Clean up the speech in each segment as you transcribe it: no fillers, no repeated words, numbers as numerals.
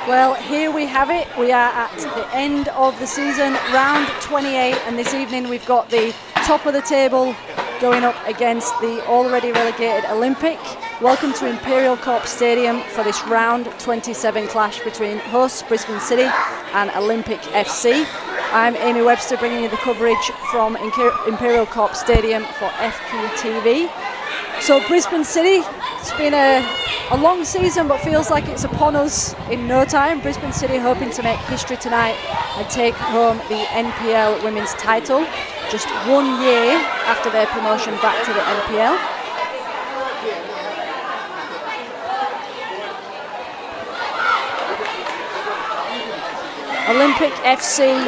Well, here we have it. We are at the end of the season, round 28, and this evening we've got the top of the table going up against the already relegated Olympic. Welcome to Imperial Corp Stadium for this round 27 clash between hosts Brisbane City and Olympic FC. I'm Amy Webster, bringing you the coverage from Imperial Corp Stadium for FQTV. So Brisbane City, it's been a long season, but feels like it's upon us in no time. Brisbane City hoping to make history tonight and take home the NPL women's title. just 1 year after their promotion back to the NPL. Olympic FC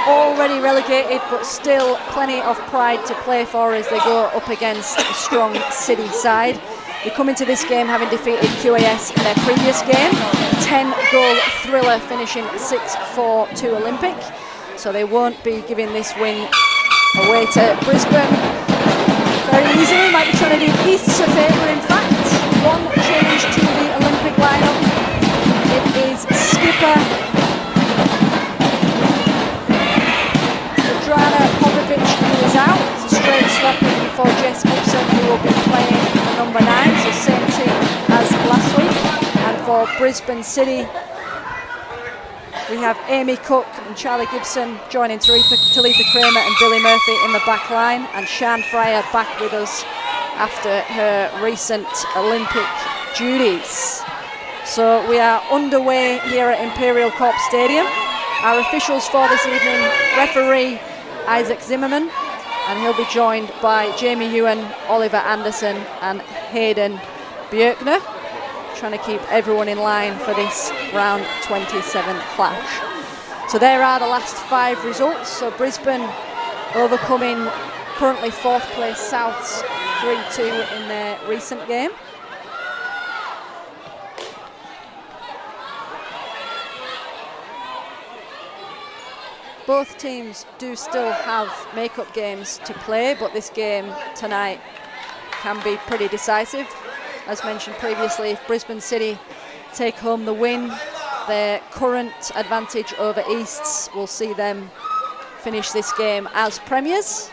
already relegated, but still plenty of pride to play for as they go up against a strong City side. They come into this game having defeated QAS in their previous game, 10-goal thriller finishing 6-4 to Olympic. So they won't be giving this win away to Brisbane very easily. Might be trying to do Easts a favour, in fact. One change to the Olympic lineup. It is skipper Drana Popovic, who is out. It's a straight swap in for Jess Gibson, who will be playing the number 9, so same team as last week. And for Brisbane City, we have Amy Cook and Charlie Gibson joining Talitha Kramer and Billy Murphy in the back line, and Sian Fryer back with us after her recent Olympic duties. So we are underway here at Imperial Corp Stadium. Our officials for this evening, referee Isaac Zimmerman, and he'll be joined by Jamie Ewan, Oliver Anderson and Hayden Bjerkner, trying to keep everyone in line for this round 27 clash. So there are the last 5 results. So Brisbane overcoming currently 4th place Souths 3-2 in their recent game. Both teams do still have make-up games to play, but this game tonight can be pretty decisive. As mentioned previously, if Brisbane City take home the win, their current advantage over Easts will see them finish this game as premiers.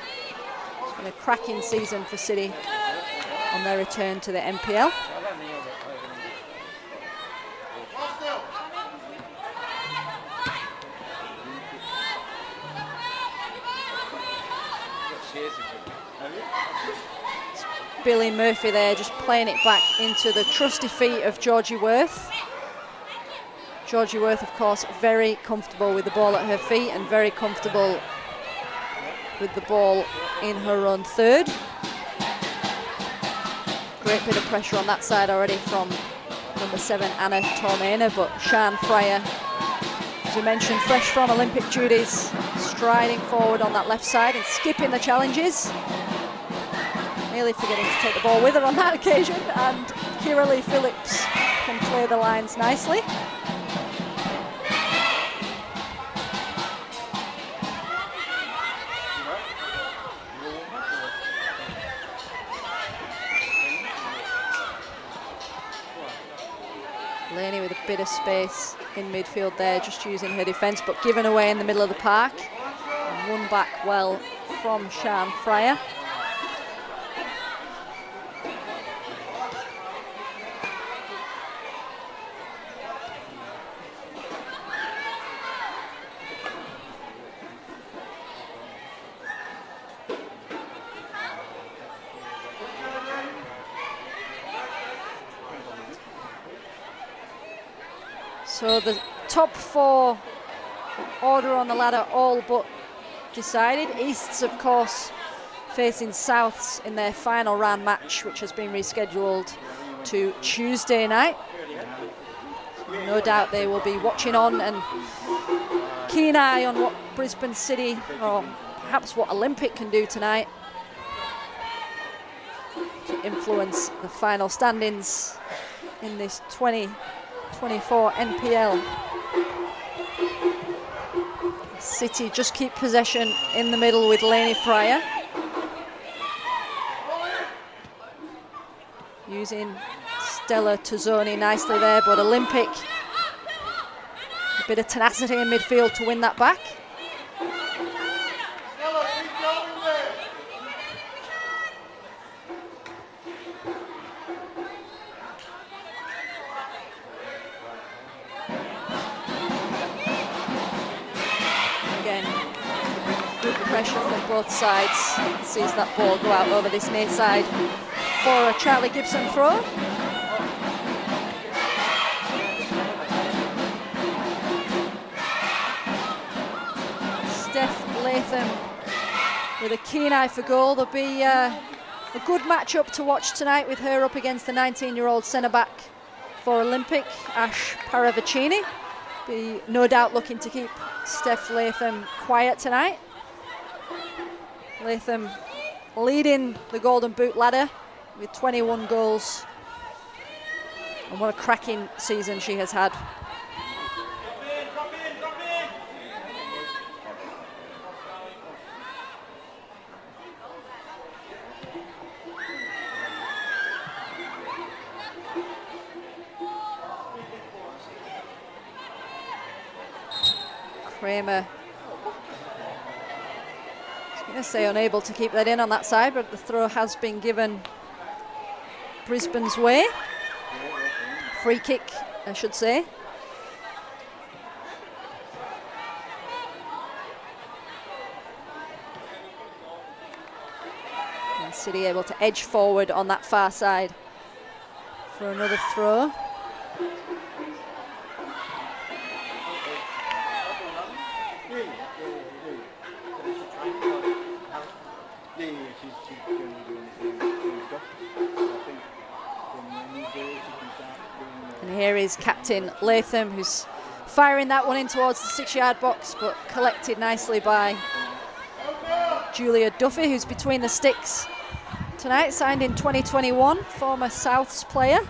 It's been a cracking season for City on their return to the NPL. Billy Murphy there, just playing it back into the trusty feet of Georgie Worth. Georgie Worth, of course, very comfortable with the ball at her feet and very comfortable with the ball in her own third. Great bit of pressure on that side already from number 7, Anna Tormena, but Sian Fryer, as we mentioned, fresh from Olympic duties, striding forward on that left side and skipping the challenges. Nearly forgetting to take the ball with her on that occasion, and Kira Lee Phillips can clear the lines nicely. Laney with a bit of space in midfield there, just using her defence, but given away in the middle of the park. And won back well from Sian Fryer. So the top 4 order on the ladder all but decided. Easts, of course, facing Souths in their final round match, which has been rescheduled to Tuesday night. No doubt they will be watching on and keen eye on what Brisbane City, or perhaps what Olympic can do tonight to influence the final standings in this 2024 NPL. City just keep possession in the middle with Lainey Fryer. Using Stella Tozzoni nicely there, but Olympic, a bit of tenacity in midfield to win that back. Pressure from both sides. Sees that ball go out over this near side for a Charlie Gibson throw. Steph Latham with a keen eye for goal. There'll be a good matchup to watch tonight with her up against the 19-year-old centre-back for Olympic, Ash Paravicini. Be no doubt looking to keep Steph Latham quiet tonight. Latham leading the Golden Boot ladder with 21 goals. And what a cracking season she has had. Kramer, I was going to say unable to keep that in on that side, but the throw has been given Brisbane's way. Free kick, I should say. And City able to edge forward on that far side for another throw. And here is Captain Latham, who's firing that one in towards the 6-yard box, but collected nicely by Julia Duffy, who's between the sticks tonight, signed in 2021, former Souths player.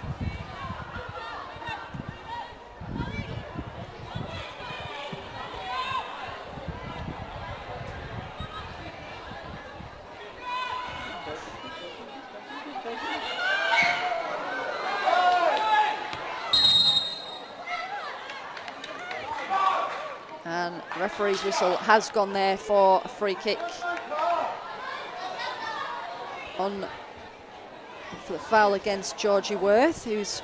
And referee's whistle has gone there for a free kick for the foul against Georgie Worth, who's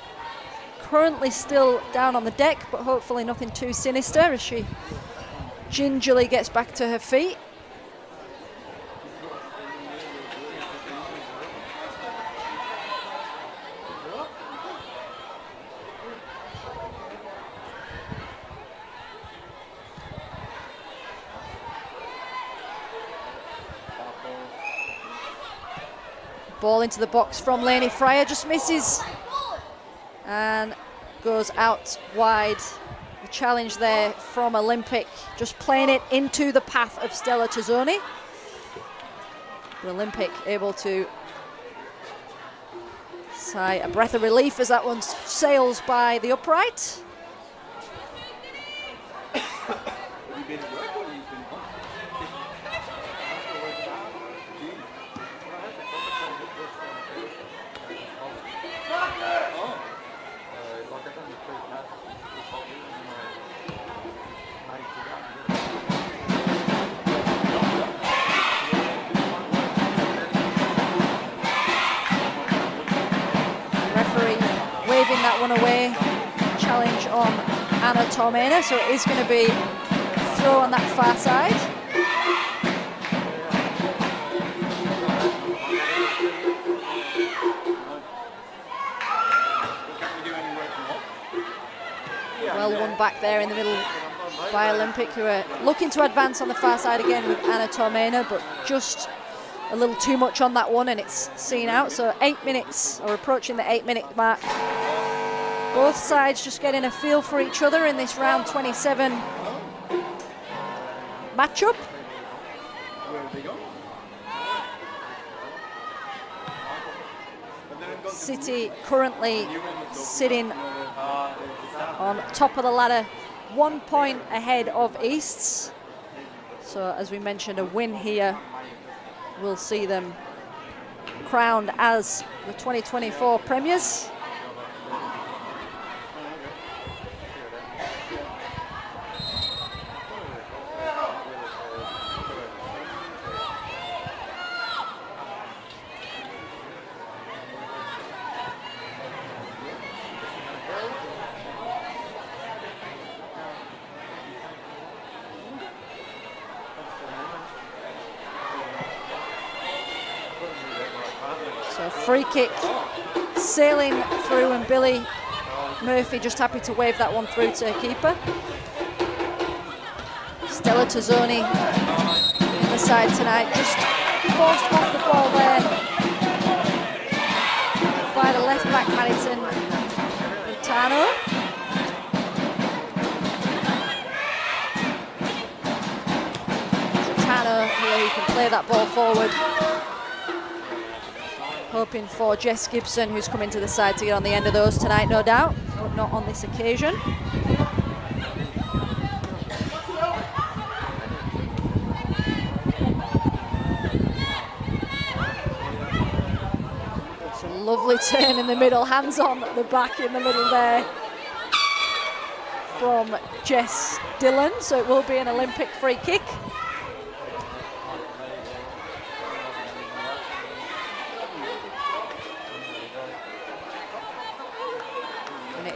currently still down on the deck, but hopefully nothing too sinister as she gingerly gets back to her feet. Ball into the box from Lainey Fryer, just misses and goes out wide. The challenge there from Olympic, just playing it into the path of Stella Tazzoni. Olympic able to sigh a breath of relief as that one sails by the upright. Waving that one away, challenge on Anna Tormena, so it is going to be a throw on that far side. Well won back there in the middle by Olympic, who are looking to advance on the far side again with Anna Tormena, but just a little too much on that one and it's seen out. So 8 minutes, or approaching the 8-minute mark. Both sides just getting a feel for each other in this round 27 matchup. City currently sitting on top of the ladder, 1 point ahead of Easts. So as we mentioned, a win here will see them crowned as the 2024 premiers. So free kick sailing through, and Billy Murphy just happy to wave that one through to her keeper. Stella Tazzoni in the side tonight, just forced off the ball there by the left back Madison Rutano. Rutano here who can play that ball forward. Hoping for Jess Gibson, who's coming to the side to get on the end of those tonight, no doubt, but not on this occasion. It's a lovely turn in the middle, hands on at the back in the middle there from Jess Dillon, so it will be an Olympic free kick.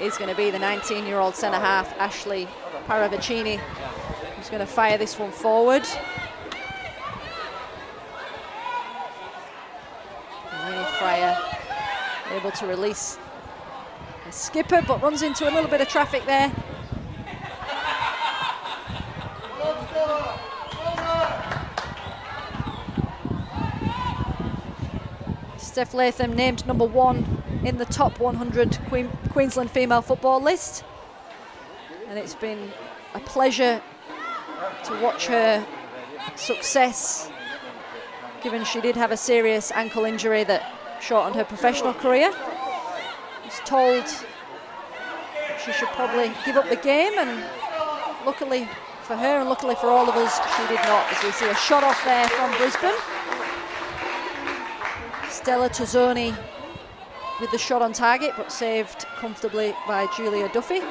Is going to be the 19-year-old centre-half, Ashley Paravicini, who's going to fire this one forward. Lainey Fryer able to release the skipper, but runs into a little bit of traffic there. Steph Latham named number 1 in the top 100 Queensland female football list, and it's been a pleasure to watch her success, given she did have a serious ankle injury that shortened her professional career. Was told she should probably give up the game, and luckily for her and luckily for all of us, she did not, as we see a shot off there from Brisbane. Stella Tozzoni with the shot on target, but saved comfortably by Julia Duffy.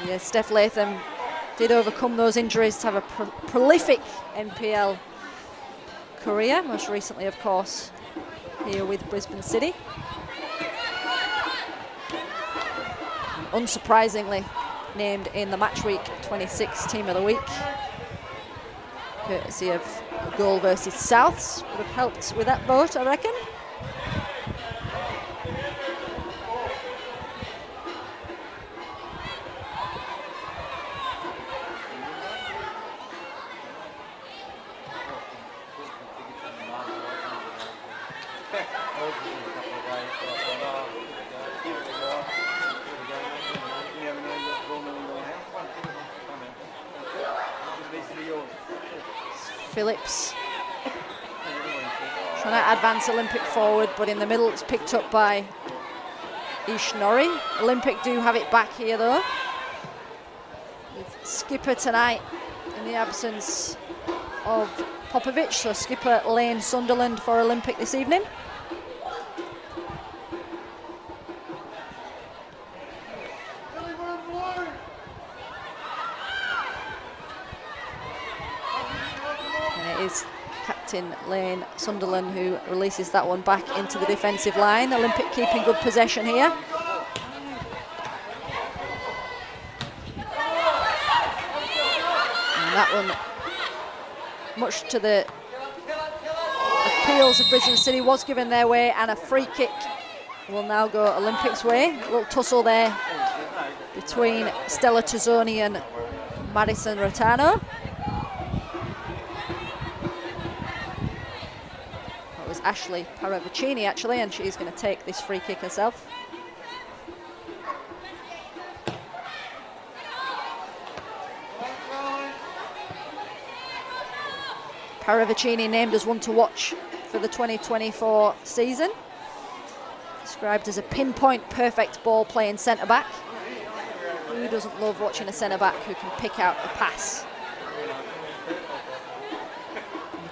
Yeah, Steph Latham did overcome those injuries to have a prolific NPL career, most recently, of course, here with Brisbane City. And unsurprisingly, named in the Match Week 26 Team of the Week, courtesy of a goal versus Souths. Would have helped with that vote, I reckon. Phillips trying to advance Olympic forward, but in the middle it's picked up by Ish Norrie. Olympic do have it back here though, with skipper tonight in the absence of Popovic, so skipper Lane Sunderland for Olympic this evening. Is Captain Lane Sunderland who releases that one back into the defensive line. Olympic keeping good possession here. And that one, much to the appeals of Brisbane City, was given their way, and a free kick will now go Olympics' way. A little tussle there between Stella Tozzoni and Madison Rutano. Ashley Paravicini actually, and she's going to take this free kick herself. Paravicini named as one to watch for the 2024 season. Described as a pinpoint perfect ball playing centre back. Who doesn't love watching a centre back who can pick out the pass?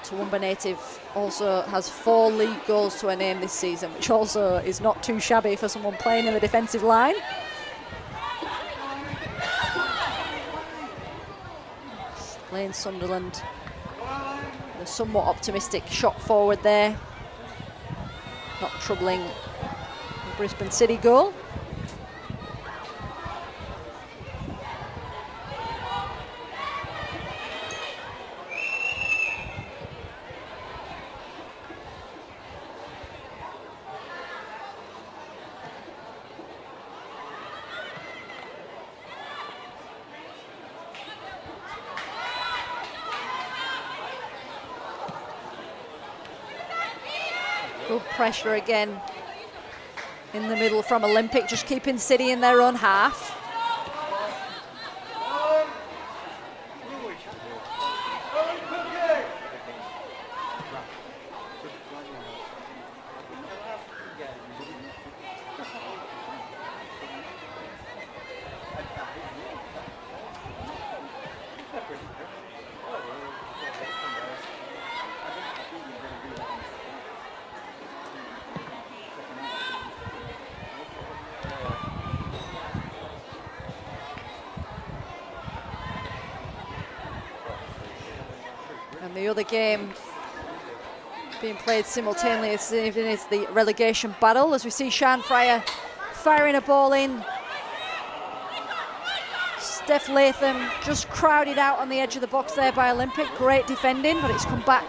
Toowoomba native also has 4 league goals to her name this season, which also is not too shabby for someone playing in the defensive line. Lane Sunderland, the somewhat optimistic shot forward there, not troubling the Brisbane City goal. Good pressure again in the middle from Olympic, just keeping City in their own half. And the other game being played simultaneously this evening is the relegation battle, as we see Sian Fryer firing a ball in. Steph Latham just crowded out on the edge of the box there by Olympic. Great defending, but it's come back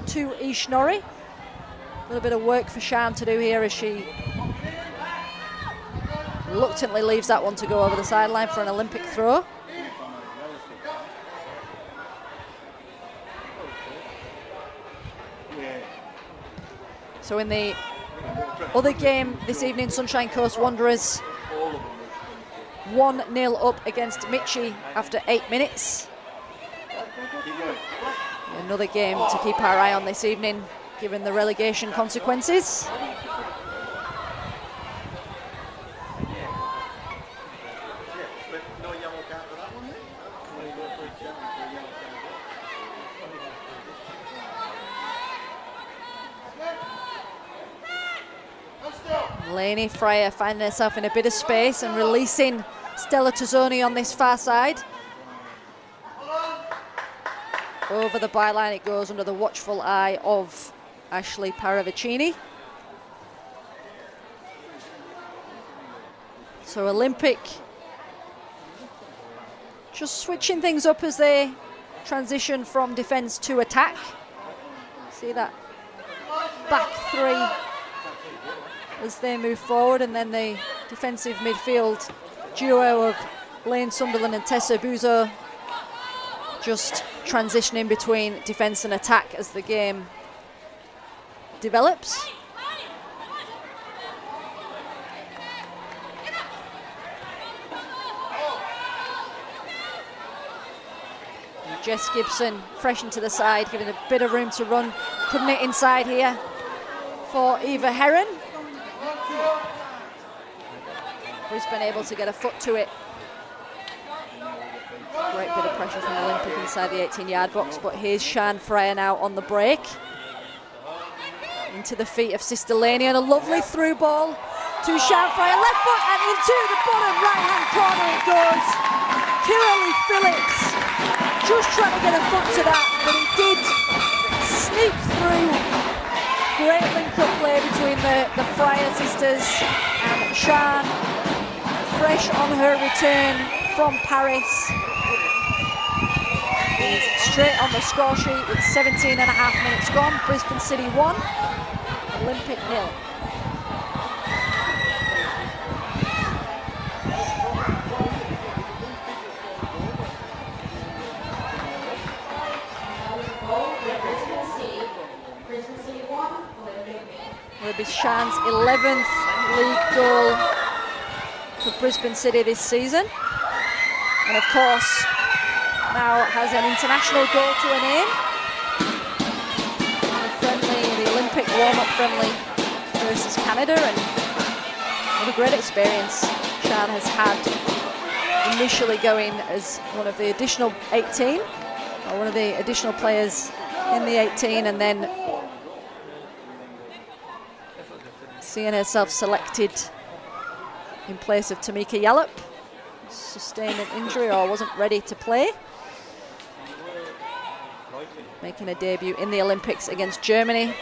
to Ishnori. A little bit of work for Sian to do here as she reluctantly leaves that one to go over the sideline for an Olympic throw. So in the other game this evening, Sunshine Coast Wanderers 1-0 up against Michi after 8 minutes. Another game to keep our eye on this evening, given the relegation consequences. Lainey Fryer finding herself in a bit of space and releasing Stella Tazzoni on this far side. Over the byline it goes under the watchful eye of Ashley Paravicini. So Olympic just switching things up as they transition from defence to attack. See that back three as they move forward, and then the defensive midfield duo of Lane Sunderland and Tessa Buzo just transitioning between defence and attack as the game develops. And Jess Gibson fresh into the side, giving a bit of room to run. Couldn't it inside here for Eva Heron. Brisbane able to get a foot to it. Great bit of pressure from Olympic inside the 18-yard box, but here's Sian Fryer now on the break. Into the feet of Sister Laney, and a lovely through ball to Sian Fryer, left foot and into the bottom right-hand corner it goes. Kiralee Phillips just trying to get a foot to that, but it did sneak through. Great link-up play between the Fryer sisters and Sian. Fresh on her return from Paris. He's straight on the score sheet with 17 and a half minutes gone. Brisbane City 1, Olympic 0. Will be Sian's 11th league goal for Brisbane City this season, and of course now has an international goal to a name. The Olympic warm-up friendly versus Canada, and what a great experience Sian has had initially going as one of the additional 18, or one of the additional players in the 18, and then seeing herself selected in place of Tamika Yallop, sustained an injury or wasn't ready to play. Making a debut in the Olympics against Germany.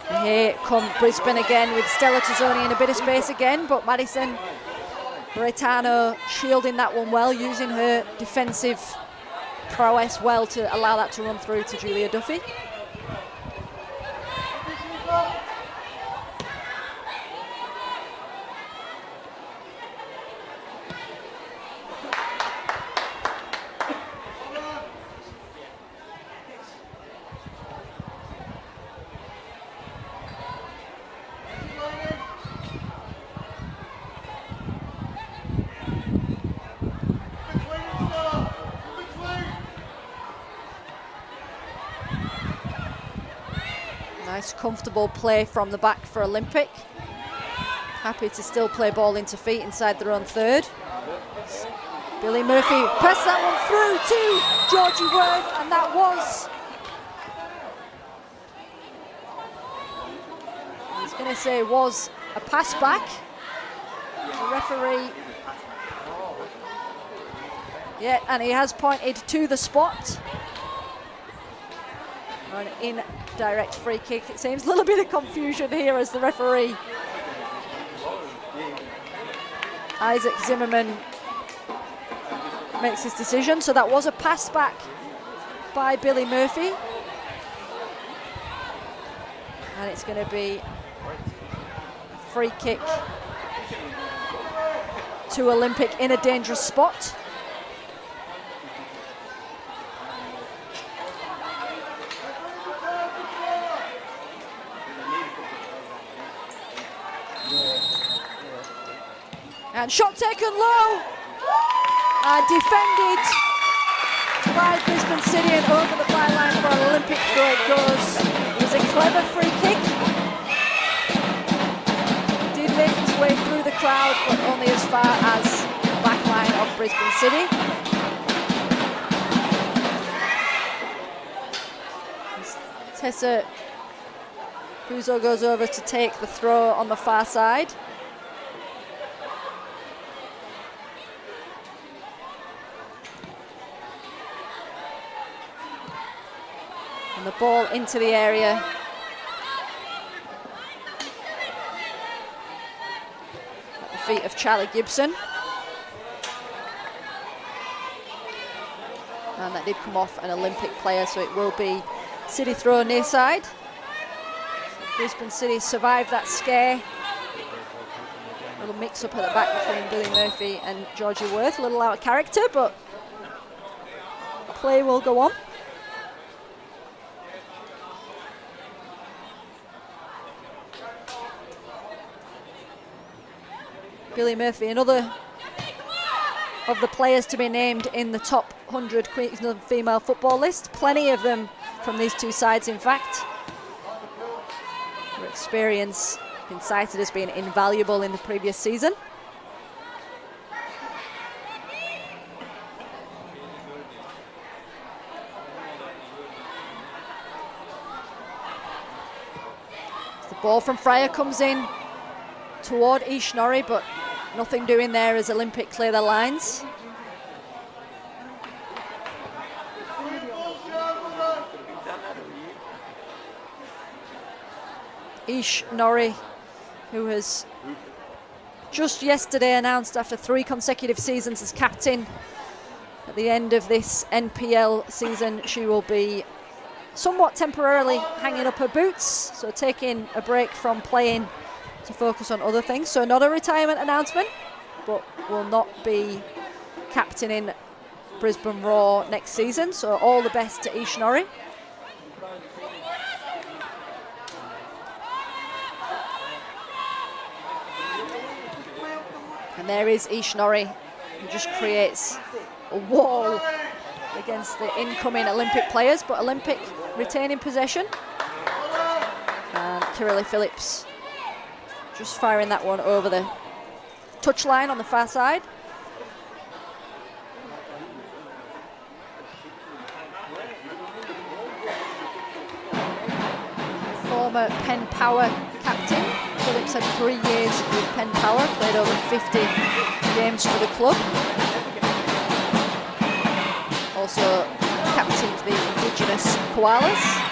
And here come Brisbane again with Stella Tazzoni in a bit of space again, but Madison Bretano shielding that one well, using her defensive prowess well to allow that to run through to Julia Duffy. Nice comfortable play from the back for Olympic. Happy to still play ball into feet inside their own third. Billy Murphy pressed that one through to Georgie Worth, and that was, I was going to say, was a pass back. The referee, yeah, and he has pointed to the spot. An indirect free kick. It seems a little bit of confusion here as the referee, Isaac Zimmerman, makes his decision. So that was a pass back by Billy Murphy. And it's going to be a free kick to Olympic in a dangerous spot. And shot taken low and defended by Brisbane City and over the byline for an Olympic throw it goes. It was a clever free kick. Did make his way through the crowd, but only as far as the back line of Brisbane City. Tessa Puzo goes over to take the throw on the far side. And the ball into the area. At the feet of Charlie Gibson. And that did come off an Olympic player, so it will be City throw near side. Brisbane City survived that scare. A little mix up at the back between Billy Murphy and Georgie Worth. A little out of character, but play will go on. Billy Murphy, another of the players to be named in the top 100 Queensland female football list. Plenty of them from these two sides, in fact. Her experience been cited as being invaluable in the previous season. The ball from Fryer comes in toward Ishnorri, but nothing doing there as Olympic clear their lines. Ishnorri, who has just yesterday announced after 3 consecutive seasons as captain, at the end of this NPL season she will be somewhat temporarily hanging up her boots, so taking a break from playing to focus on other things. So not a retirement announcement, but will not be captaining Brisbane Roar next season. So all the best to Ishnorri. And there is Ishnorri, who just creates a wall against the incoming Olympic players, but Olympic retaining possession. And Kirili Phillips just firing that one over the touchline on the far side. Former Penn Power captain. Phillips had 3 years with Penn Power, played over 50 games for the club. Also captained the Indigenous Koalas.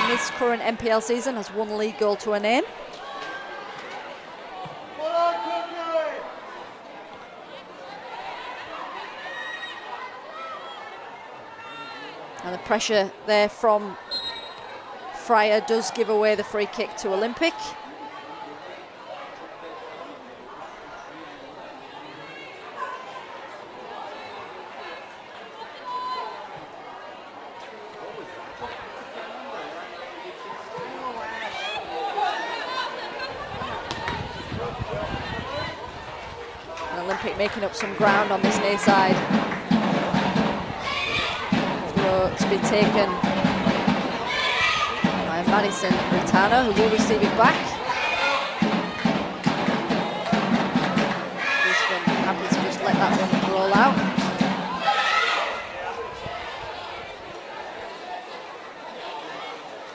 This current NPL season has 1 league goal to her name. And the pressure there from Fryer does give away the free kick to Olympic. Olympic making up some ground on this near side. Throw to be taken by Madison Ritano, who will receive it back. Brisbane happy to just let that one roll out.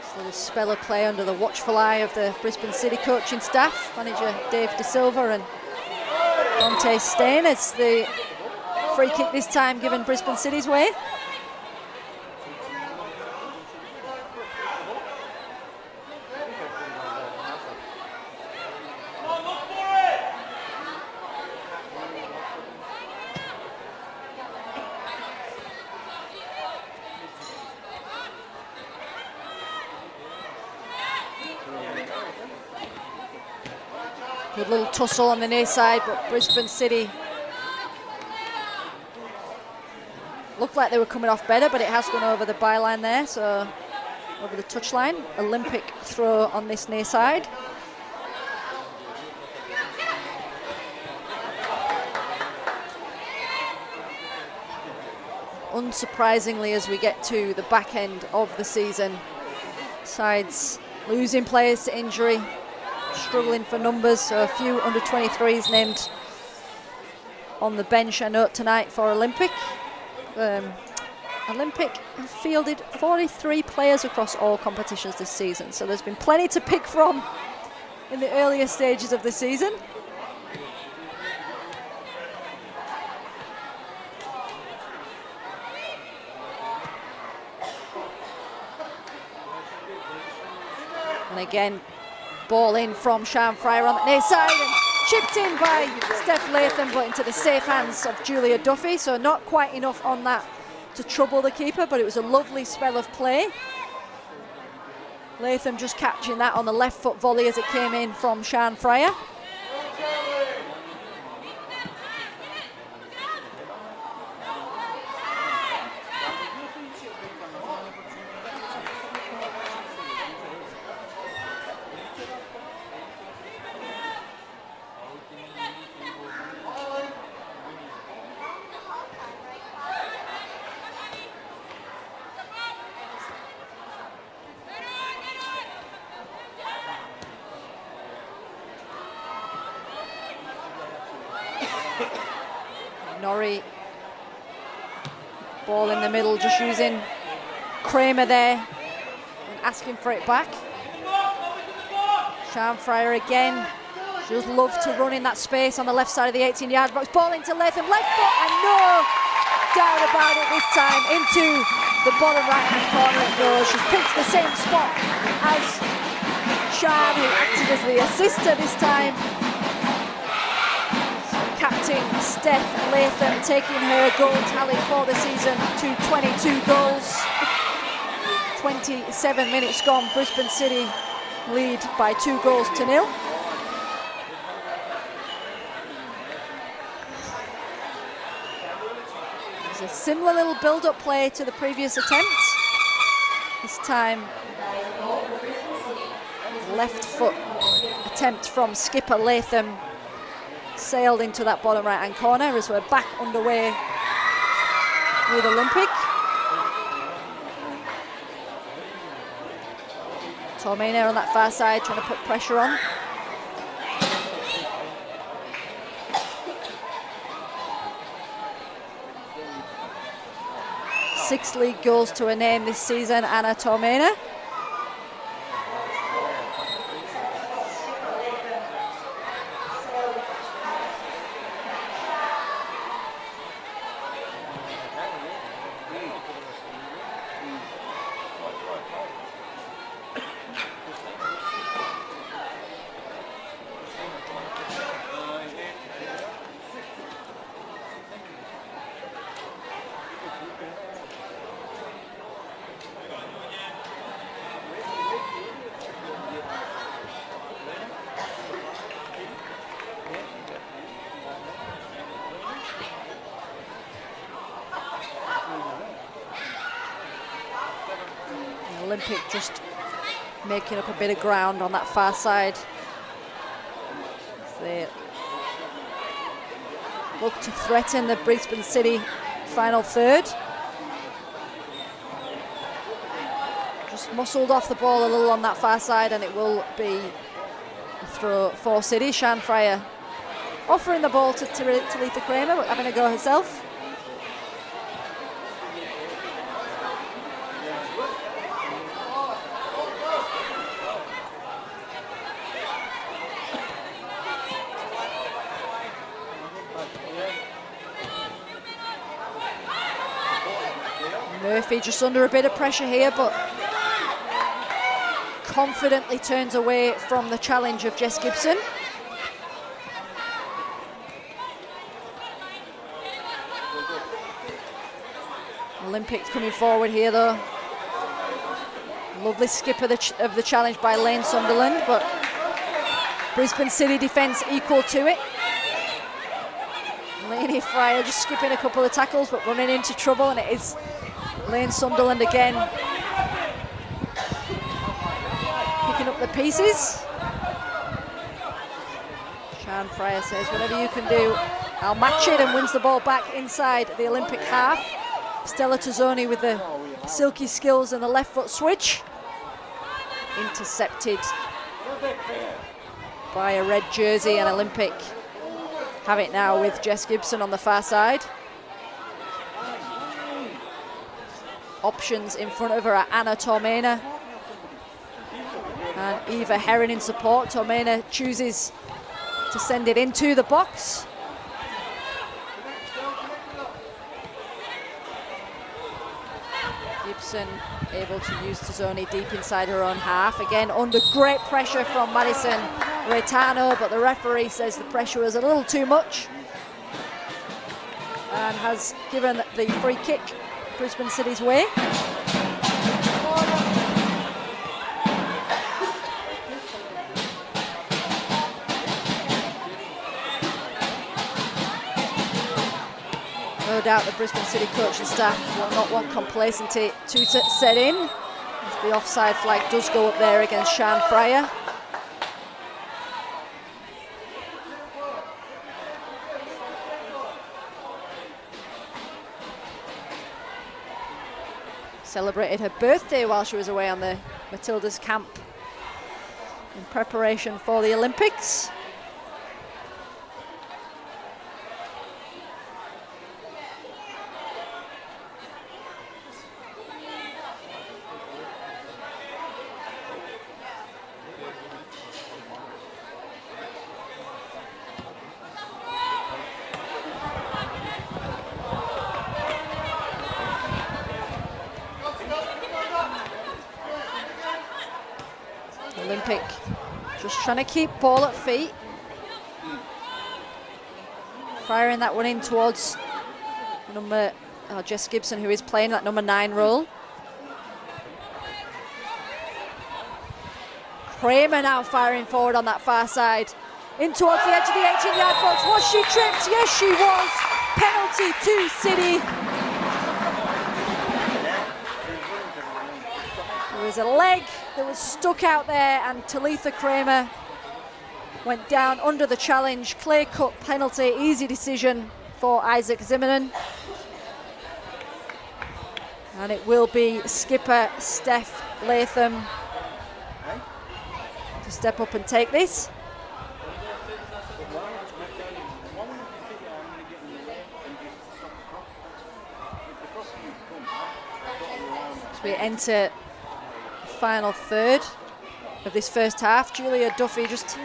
This little spell of play under the watchful eye of the Brisbane City coaching staff, manager Dave De Silva and Dante Steyn, as the free kick this time given Brisbane City's way. Good little tussle on the near side, but Brisbane City looked like they were coming off better, but it has gone over the byline there, so over the touchline. Olympic throw on this near side. Unsurprisingly, as we get to the back end of the season, sides losing players to injury, struggling for numbers, so a few under-23s named on the bench, I note, tonight for Olympic. Olympic have fielded 43 players across all competitions this season, so there's been plenty to pick from in the earlier stages of the season. And again, ball in from Sian Fryer on the near side and chipped in by Steph Latham, but into the safe hands of Julia Duffy, so not quite enough on that to trouble the keeper, but it was a lovely spell of play. Latham just catching that on the left foot volley as it came in from Sian Fryer. Norrie, ball in the middle, just using Kramer there and asking for it back. Sian Fryer again, she does love to run in that space on the left side of the 18-yard box. Ball into Latham, left foot, and no doubt about it this time, into the bottom right-hand corner it goes. She's picked the same spot as Sian, who acted as the assister this time. Captain Steph Latham taking her goal tally for the season to 22 goals. 27 minutes gone, Brisbane City lead by 2-0. There's a similar little build-up play to the previous attempt. This time, left foot attempt from skipper Latham sailed into that bottom right-hand corner as we're back underway with Olympic. Tormina on that far side trying to put pressure on. Six league goals to her name this season, Anna Tormina. Olympic just making up a bit of ground on that far side. They look to threaten the Brisbane City final third. just muscled off the ball a little on that far side, and it will be a throw for City. Sian Fryer offering the ball to Talitha Kramer, but having a go herself. Murphy just under a bit of pressure here, but confidently turns away from the challenge of Jess Gibson. Olympics coming forward here though. Lovely skip of the challenge by Lane Sunderland, but Brisbane City defence equal to it. Lainey Fryer just skipping a couple of tackles but running into trouble, and it is Lane Sunderland again picking up the pieces. Sian Fryer says, whatever you can do, I'll match it, and wins the ball back inside the Olympic half. Stella Tozzoni with the silky skills and the left foot switch. Intercepted by a red jersey, and Olympic have it now with Jess Gibson on the far side. Options in front of her are Anna Tormena and Eva Heron in support. Tormena chooses to send it into the box. Gibson able to use Tozzoni deep inside her own half. Again, under great pressure from Madison Reitano, but the referee says the pressure was a little too much and has given the free kick Brisbane City's way. No doubt the Brisbane City coaching staff will not want complacency to set in, as the offside flag does go up there against Sian Fryer. Celebrated her birthday while she was away on the Matildas camp in preparation for the Olympics. Olympic just trying to keep ball at feet. Firing that one in towards Jess Gibson, who is playing that number 9 role. Kramer now firing forward on that far side. In towards the edge of the 18-yard box. Was she tripped? Yes, she was. Penalty to City. There was a leg that was stuck out there, and Talitha Kramer went down under the challenge. Clear-cut penalty, easy decision for Isaac Zimmerman. And it will be skipper Steph Latham to step up and take this. As we enter final third of this first half, Julia Duffy just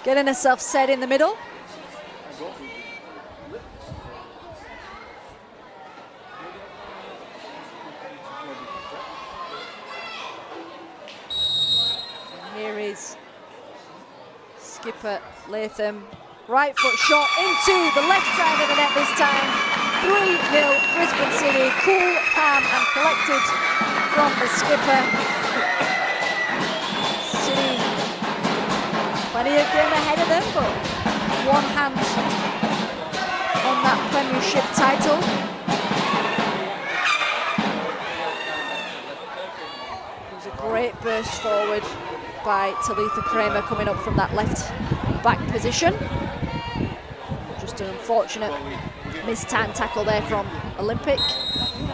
getting herself set in the middle. And here is skipper Latham. Right foot shot into the left side of the net this time. 3-0 Brisbane City. Cool, calm and collected from the skipper. City plenty of game ahead of them, but one hand on that Premiership title. It was a great burst forward by Talitha Kramer coming up from that left back position. Just an unfortunate missed time tackle there from Olympic.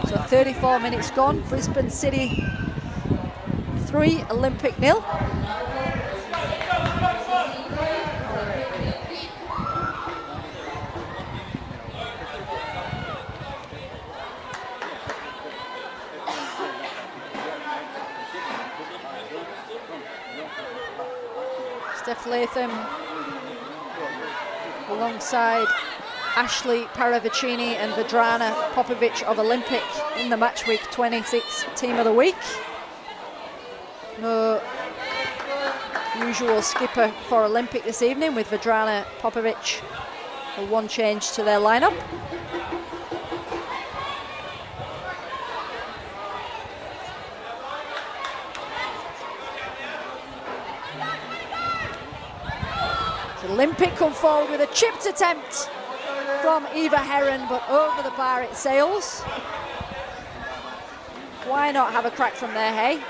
So 34 minutes gone. Brisbane City 3, Olympic 0. Steph Latham alongside Ashley Paravicini and Vedrana Popovic of Olympic in the Match Week 26 Team of the Week. No usual skipper for Olympic this evening, with Vedrana Popovic, the one change to their lineup. Olympic come forward with a chipped attempt from Eva Heron, but over the bar it sails. Why not have a crack from there, hey?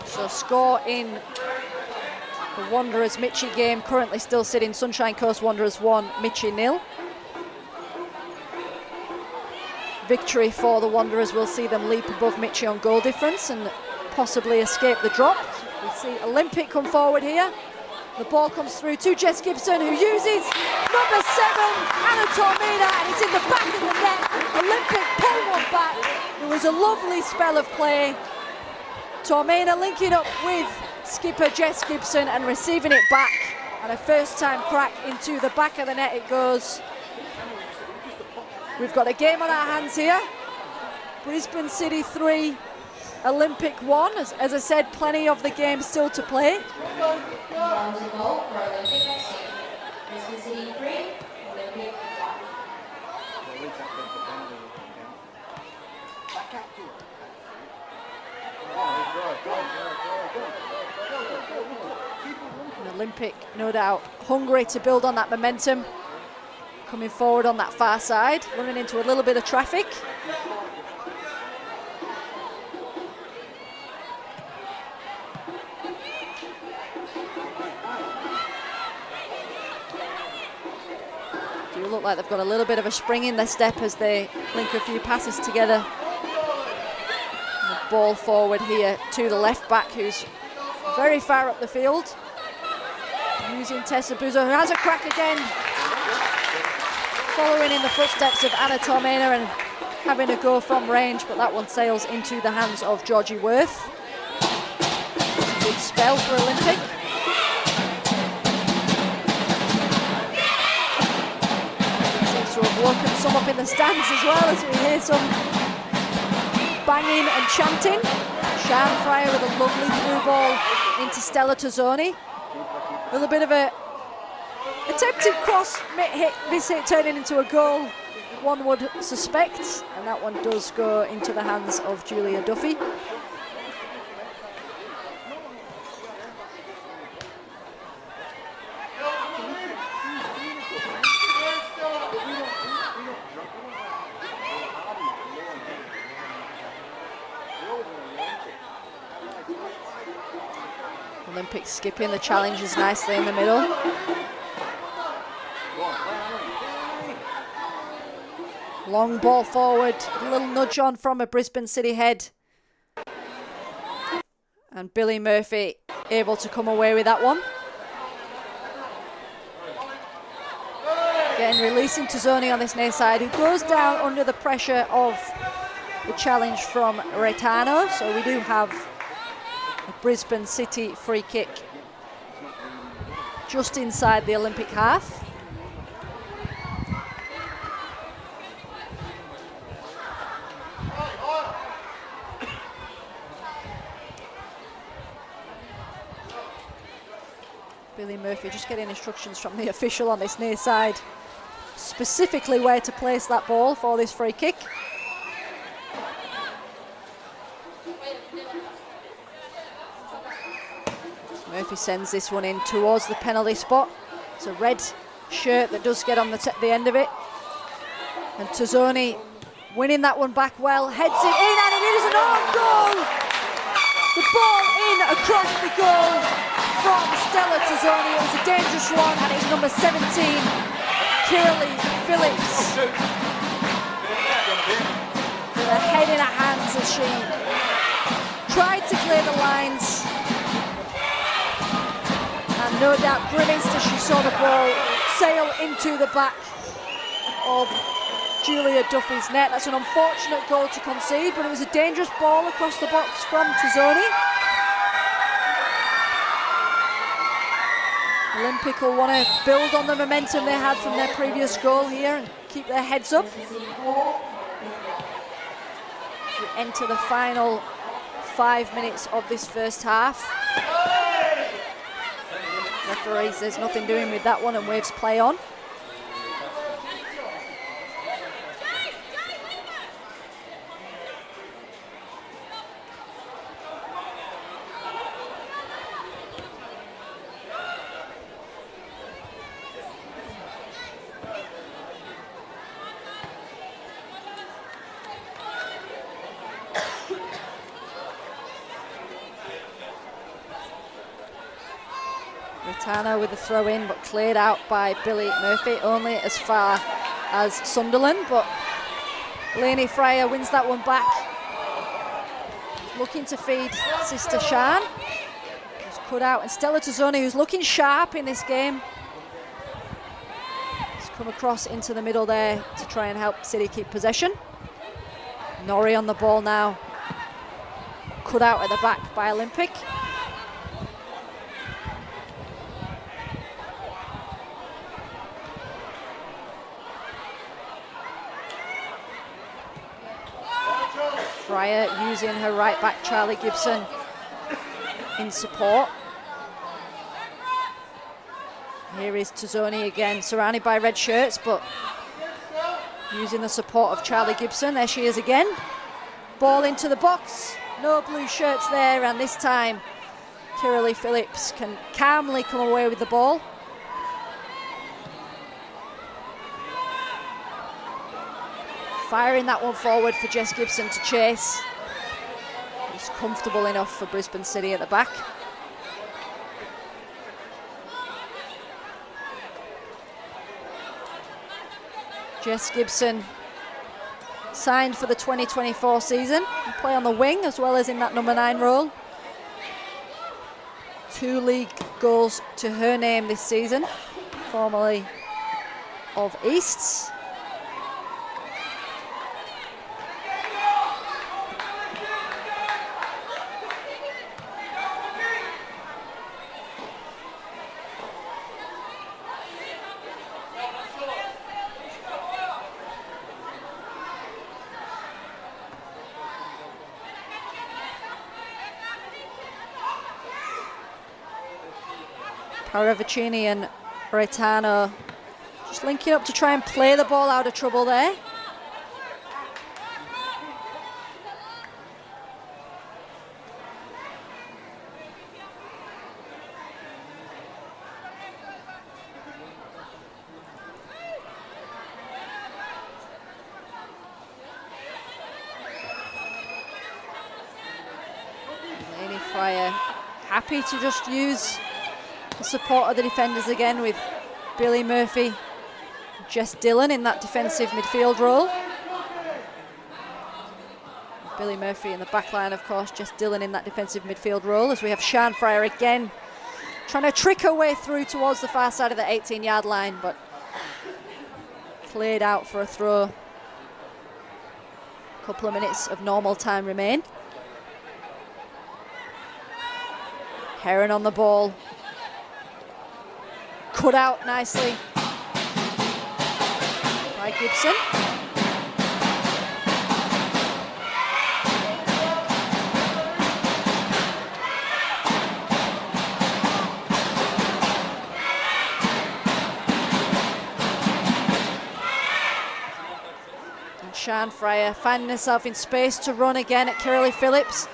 So score in the Wanderers Mitchie game, currently still sitting Sunshine Coast Wanderers 1, Mitchie 0. Victory for the Wanderers will see them leap above Mitchie on goal difference and possibly escape the drop. We see Olympic come forward here. The ball comes through to Jess Gibson, who uses number 7, Anna Tormina, and it's in the back of the net. Olympic pull one back. It was a lovely spell of play. Tormina linking up with skipper Jess Gibson and receiving it back. And a first-time crack into the back of the net it goes. We've got a game on our hands here. Brisbane City 3, Olympic 1. As I said, plenty of the game still to play. And Olympic, no doubt, hungry to build on that momentum. Coming forward on that far side, running into a little bit of traffic. Do look like they've got a little bit of a spring in their step as they link a few passes together. And the ball forward here to the left back, who's very far up the field. Using Tessa Buzo, who has a crack again. Following in the footsteps of Anna Tormina and having a go from range, but that one sails into the hands of Georgie Worth. Good spell for Olympic. Seems to have woken some up in the stands as well, as we hear some banging and chanting. Sian Fryer with a lovely through ball into Stella Tozzoni. A little bit of a attempted cross, miss hit turning into a goal, one would suspect, and that one does go into the hands of Julia Duffy. Olympic skipping the challenges nicely in the middle. Long ball forward, a little nudge on from a Brisbane City head. And Billy Murphy able to come away with that one. Again, releasing Tozzoni on this near side, who goes down under the pressure of the challenge from Retano. So we do have a Brisbane City free kick just inside the Olympic half. Billy Murphy just getting instructions from the official on this near side, specifically where to place that ball for this free kick. Murphy sends this one in towards the penalty spot. It's a red shirt that does get on the end of it. And Tozzoni winning that one back well, heads it in, and it is an own goal! The ball in across the goal from Stella Tozzoni. It was a dangerous one, and it's number 17, Kirley Phillips with her head in her hands as she tried to clear the lines, and no doubt grimaced as she saw the ball sail into the back of Julia Duffy's net. That's an unfortunate goal to concede, but it was a dangerous ball across the box from Tazzoni. Olympic will want to build on the momentum they had from their previous goal here and keep their heads up. We enter the final 5 minutes of this first half. Referee says nothing doing with that one and waves play on. Ritano with the throw in, but cleared out by Billy Murphy, only as far as Sunderland, but Lainey Fryer wins that one back. Looking to feed sister Shan. It's cut out, and Stella Tazzoni, who's looking sharp in this game, has come across into the middle there to try and help City keep possession. Norrie on the ball now. Cut out at the back by Olympic. Fryer using her right back, Charlie Gibson, in support. Here is Tazzoni again, surrounded by red shirts, but using the support of Charlie Gibson. There she is again. Ball into the box, no blue shirts there, and this time Kirley Phillips can calmly come away with the ball. Firing that one forward for Jess Gibson to chase. It's comfortable enough for Brisbane City at the back. Jess Gibson signed for the 2024 season and play on the wing as well as in that number 9 role. 2 league goals to her name this season, formerly of Easts. Paravicini and Retano just linking up to try and play the ball out of trouble there. Lainey Fryer happy to just use the support of the defenders again, with Billy Murphy, Jess Dillon in that defensive midfield role. Billy Murphy in the back line, of course, Jess Dillon in that defensive midfield role, as we have Shan Fryer again trying to trick her way through towards the far side of the 18-yard line, but cleared out for a throw. A couple of minutes of normal time remain. Heron on the ball. Cut out nicely by Gibson. And Shan Fryer finding herself in space to run again at Kirley Phillips.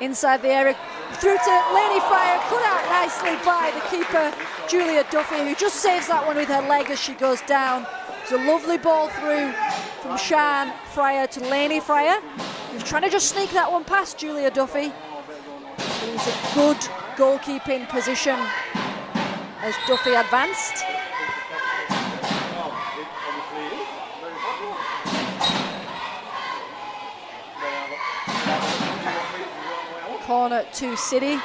Inside the area, through to Lainey Fryer, cut out nicely by the keeper, Julia Duffy, who just saves that one with her leg as she goes down. It's a lovely ball through from Shan Fryer to Lainey Fryer, who's trying to just sneak that one past Julia Duffy. It was a good goalkeeping position as Duffy advanced. corner to City.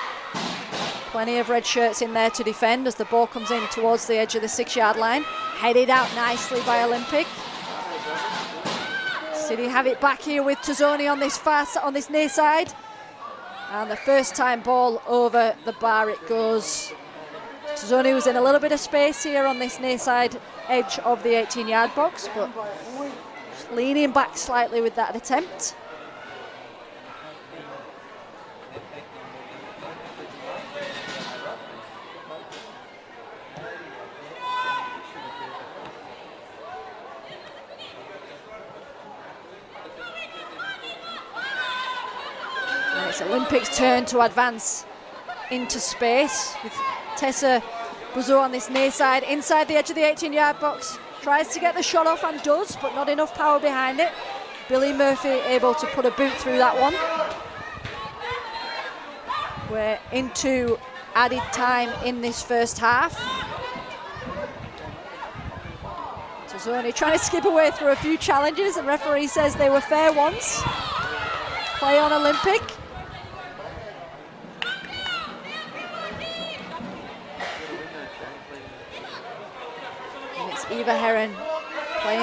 Plenty of red shirts in there to defend as the ball comes in towards the edge of the 6-yard line. Headed out nicely by Olympic. City have it back here with Tazzoni on this near side. And the first time ball over the bar it goes. Tazzoni was in a little bit of space here on this near side edge of the 18-yard box, but just leaning back slightly with that attempt. It's Olympic's turn to advance into space with Tessa Buzo on this near side, inside the edge of the 18-yard box. Tries to get the shot off and does, but not enough power behind it. Billy Murphy able to put a boot through that one. We're into added time in this first half. Tazzoni trying to skip away through a few challenges, and referee says they were fair ones. Play on Olympic. Eva Heron playing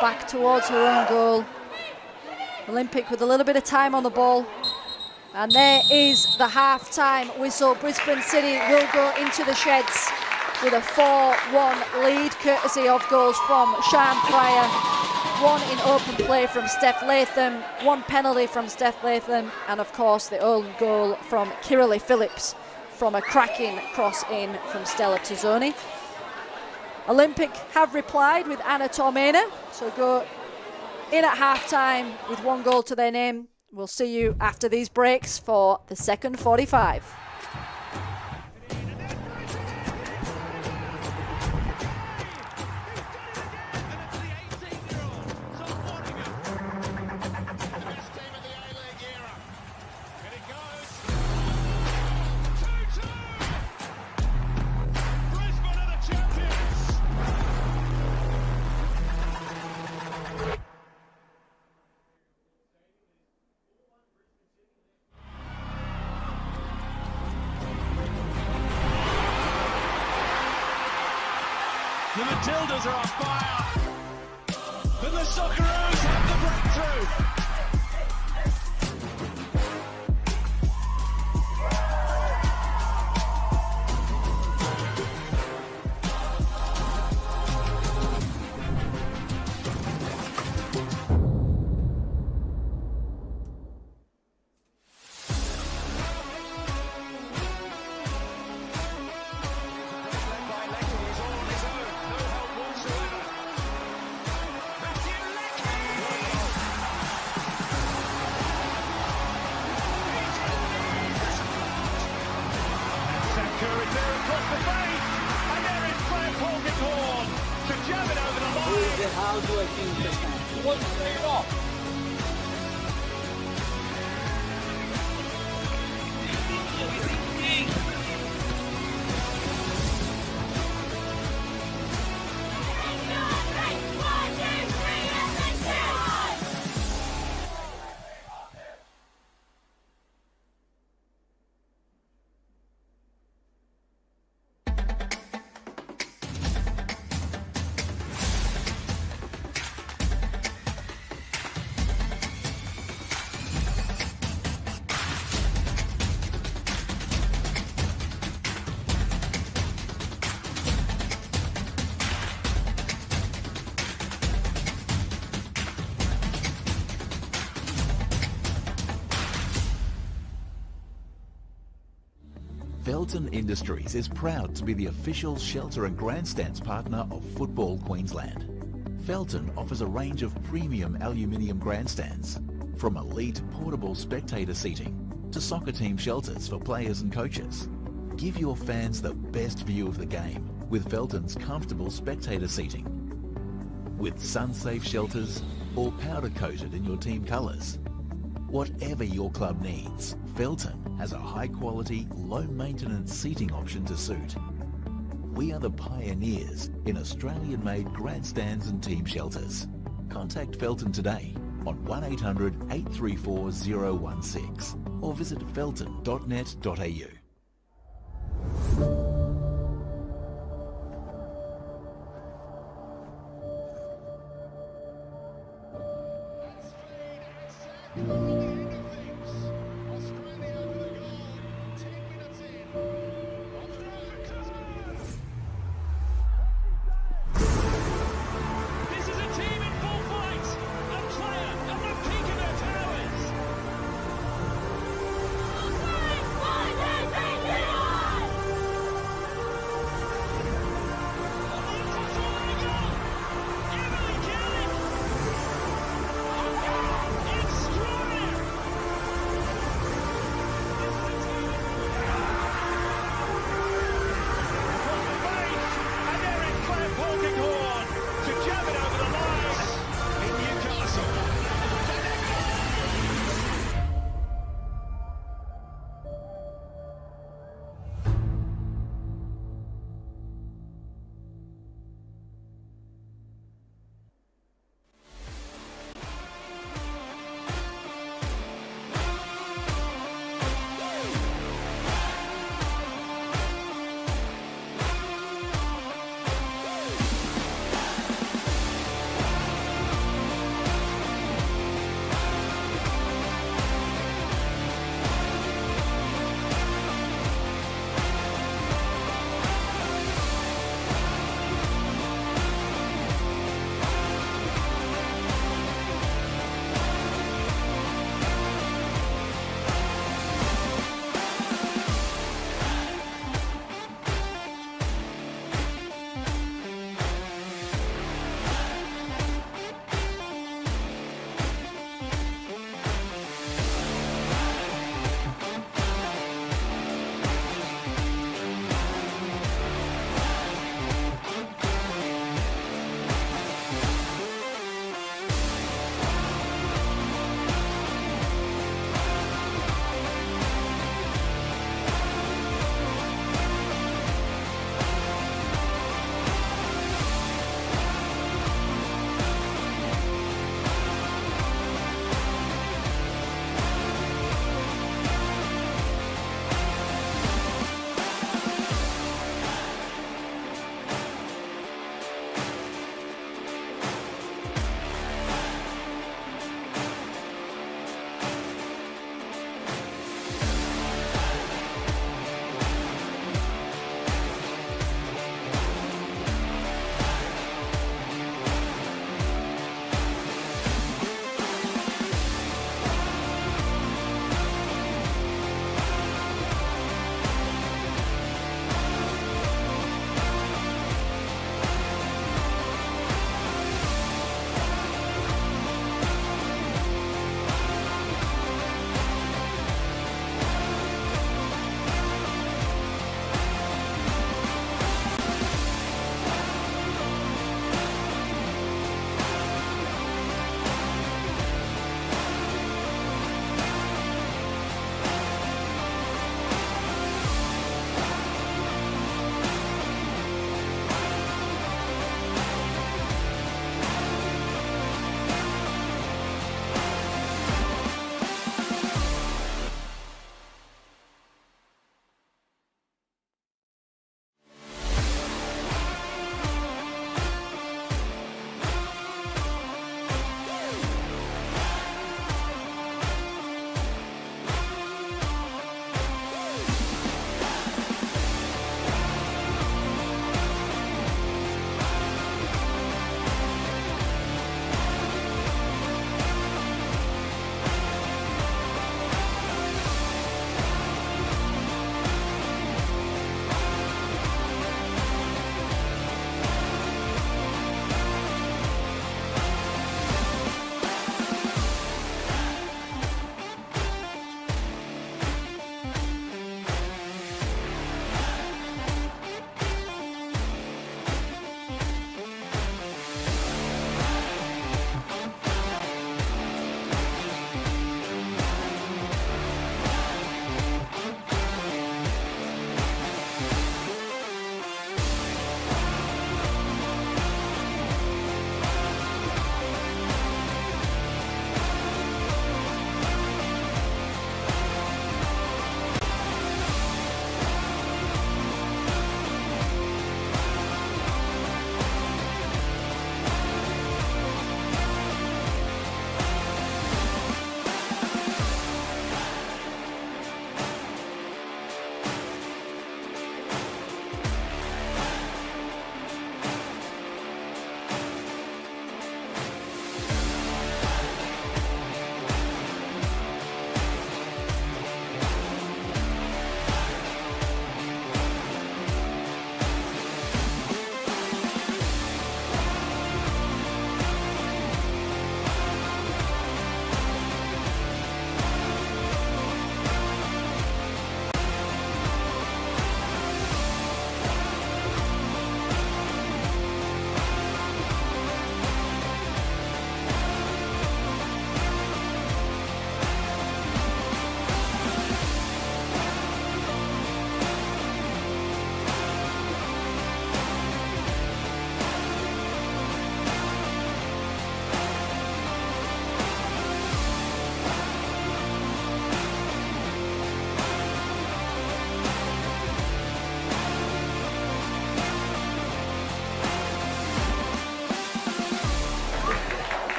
back towards her own goal. Olympic with a little bit of time on the ball. And there is the half-time whistle. Brisbane City will go into the sheds with a 4-1 lead, courtesy of goals from Sian Fryer, one in open play from Steph Latham, one penalty from Steph Latham, and of course the own goal from Kiralee Phillips from a cracking cross in from Stella Tazzoni. Olympic have replied with Anna Tormena, so go in at half-time with 1 goal to their name. We'll see you after these breaks for the second 45. The Matildas are on fire, but the Socceroos have the breakthrough. How do I finish this time? One, three, off. Felton Industries is proud to be the official shelter and grandstands partner of Football Queensland. Felton offers a range of premium aluminium grandstands, from elite portable spectator seating to soccer team shelters for players and coaches. Give your fans the best view of the game with Felton's comfortable spectator seating. With sun-safe shelters or powder-coated in your team colours. Whatever your club needs, Felton has a high-quality, low-maintenance seating option to suit. We are the pioneers in Australian-made grandstands and team shelters. Contact Felton today on 1800 834 016. or visit felton.net.au. This is a team in full flight. A player at the peak of their powers. Extraordinary!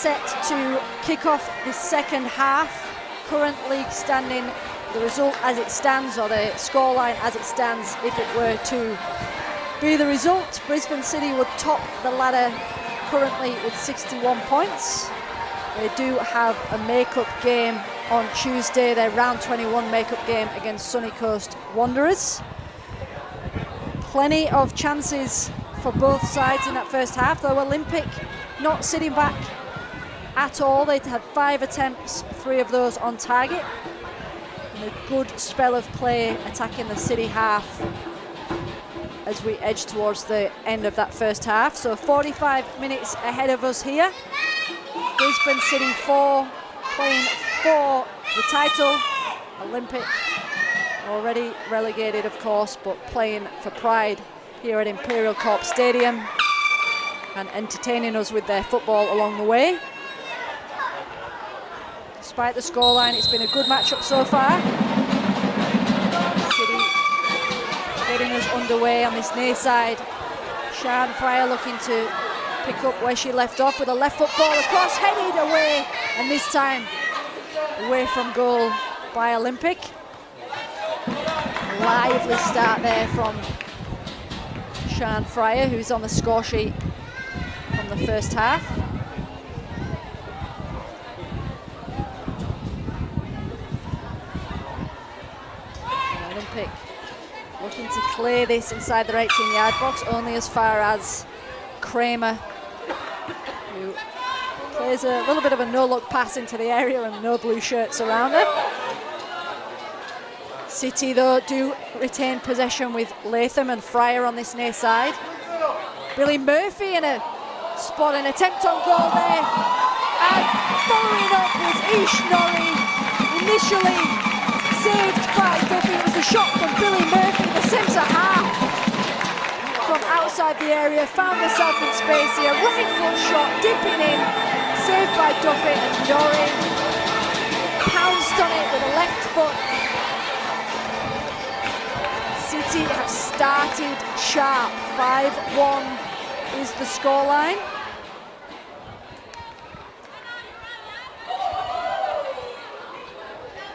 set to kick off the second half. Current league standing, the result as it stands, or the scoreline as it stands, if it were to be the result, Brisbane City would top the ladder currently with 61 points. They do have a make-up game on Tuesday, their round 21 make-up game against Sunny Coast Wanderers. Plenty of chances for both sides in that first half, though Olympic not sitting back at all. They'd had 5 attempts, 3 of those on target. And a good spell of play attacking the City half as we edge towards the end of that first half. So 45 minutes ahead of us here. Brisbane City 4 playing for the title. Olympic already relegated, of course, but playing for pride here at Imperial Corp Stadium and entertaining us with their football along the way. Despite the scoreline, it's been a good matchup so far. City getting us underway on this near side. Sian Fryer looking to pick up where she left off with a left foot ball across, headed away, and this time away from goal by Olympic. A lively start there from Sian Fryer, who's on the score sheet from the first half. And Olympic looking to clear this inside their 18-yard box, only as far as Kramer, who plays a little bit of a no-look pass into the area and no blue shirts around her. City, though, do retain possession with Latham and Fryer on this near side. Billy Murphy in a spot, an attempt on goal there. And following up was Ish Norrie, initially saved by Duffy. It was a shot from Billy Murphy, the centre half. From outside the area, found herself in space here. Right foot shot, dipping in, saved by Duffy, and Norrie pounced on it with a left foot. City have started sharp. 5-1 is the scoreline.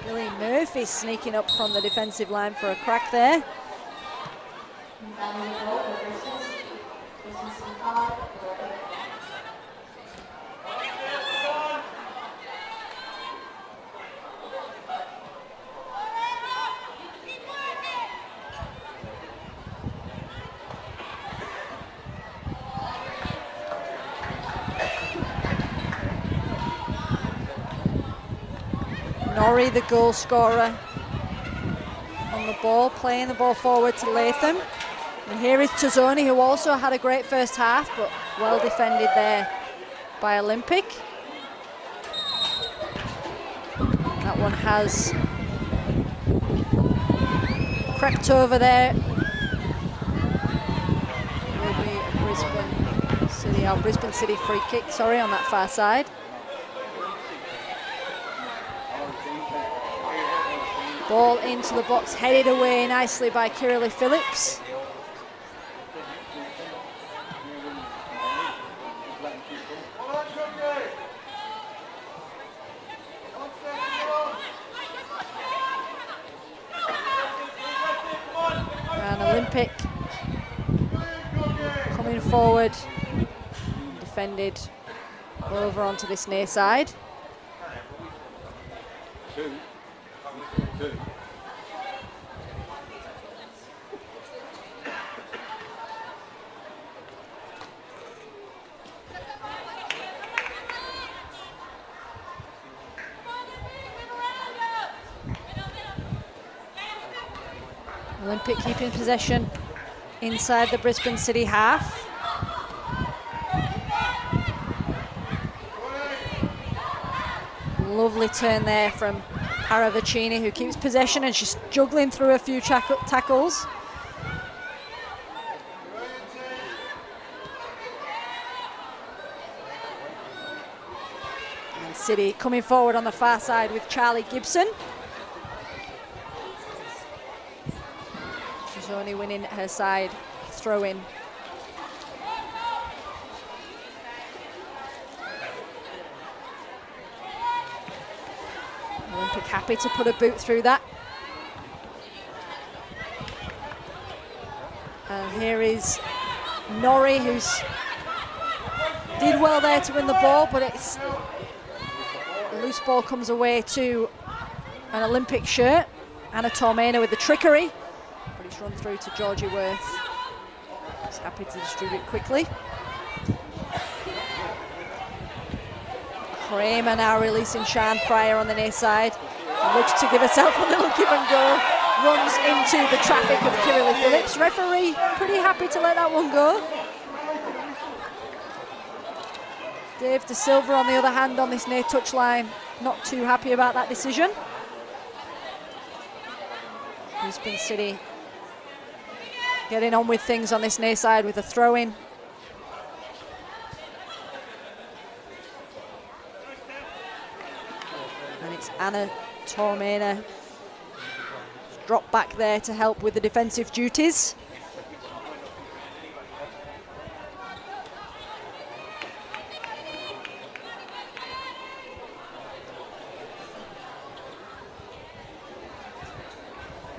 Billy Murphy sneaking up from the defensive line for a crack there. Norrie, the goal scorer, on the ball, playing the ball forward to Latham. And here is Tazzoni, who also had a great first half, but well defended there by Olympic. That one has cracked over there. Will be a Brisbane City free kick, sorry, on that far side. Ball into the box, headed away nicely by Kirili Phillips. And Olympic coming forward, defended over onto this near side. Olympic keeping possession inside the Brisbane City half. Lovely turn there from Paravicini, who keeps possession, and she's juggling through a few tackles. And City coming forward on the far side with Charlie Gibson. She's only winning her side throw in. Olympic happy to put a boot through that. And here is Norrie, who's did well there to win the ball, but it's the loose ball comes away to an Olympic shirt. Anna Tormena with the trickery, but it's run through to Georgie Worth. He's happy to distribute quickly. Kramer now releasing Sian Fryer on the near side. Looks to give herself a little give and go. Runs into the traffic of Kirili Phillips. Referee pretty happy to let that one go. Dave De Silva, on the other hand, on this near touch line, not too happy about that decision. Brisbane City getting on with things on this near side with a throw-in. And it's Anna Tormena dropped back there to help with the defensive duties.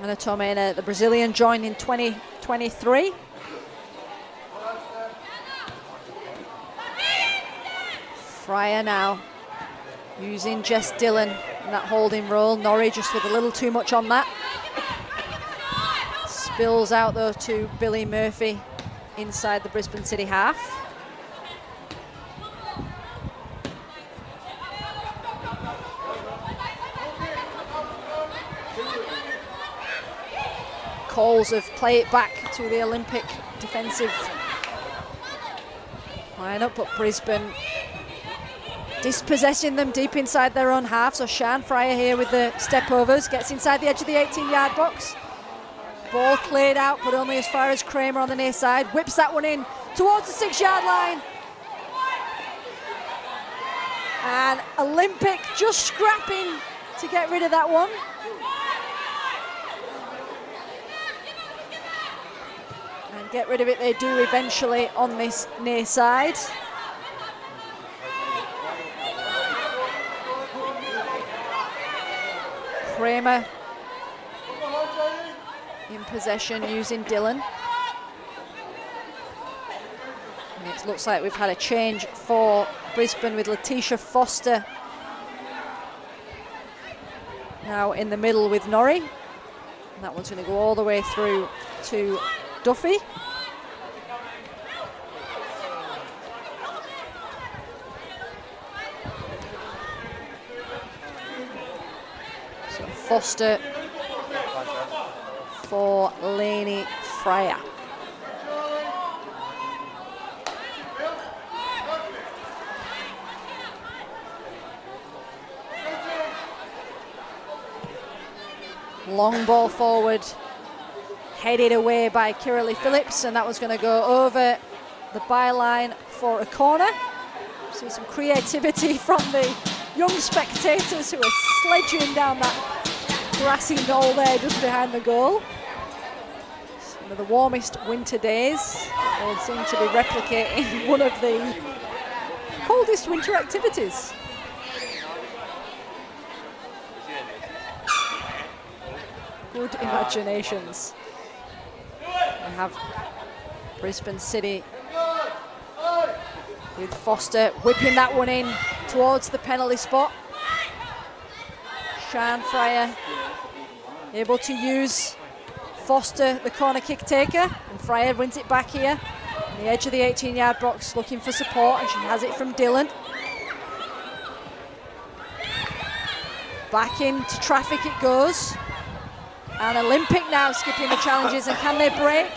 Anna Tormena, the Brazilian, joined in 2023. Fryer now using Jess Dillon in that holding role. Norrie just with a little too much on that. Spills out though to Billy Murphy inside the Brisbane City half. Calls of play it back to the Olympic defensive lineup, but Brisbane dispossessing them deep inside their own half. So Sian Fryer here with the step overs, gets inside the edge of the 18-yard box. Ball cleared out, but only as far as Kramer on the near side. Whips that one in towards the 6-yard line. And Olympic just scrapping to get rid of that one. And get rid of it they do eventually on this near side. Kramer in possession using Dillon. And it looks like we've had a change for Brisbane with Letitia Foster now in the middle with Norrie. And that one's going to go all the way through to Duffy. So Foster for Lainey Fryer. Long ball forward, headed away by Kirili Phillips, and that was going to go over the byline for a corner. See some creativity from the young spectators who are sledging down that grassy knoll there just behind the goal. Some of the warmest winter days. They seem to be replicating one of the coldest winter activities. Good imaginations. We have Brisbane City with Foster whipping that one in towards the penalty spot. Sian Fryer able to use Foster, the corner kick taker, and Fryer wins it back here on the edge of the 18-yard box looking for support, and she has it from Dillon. Back into traffic it goes. And Olympic now skipping the challenges, and can they break?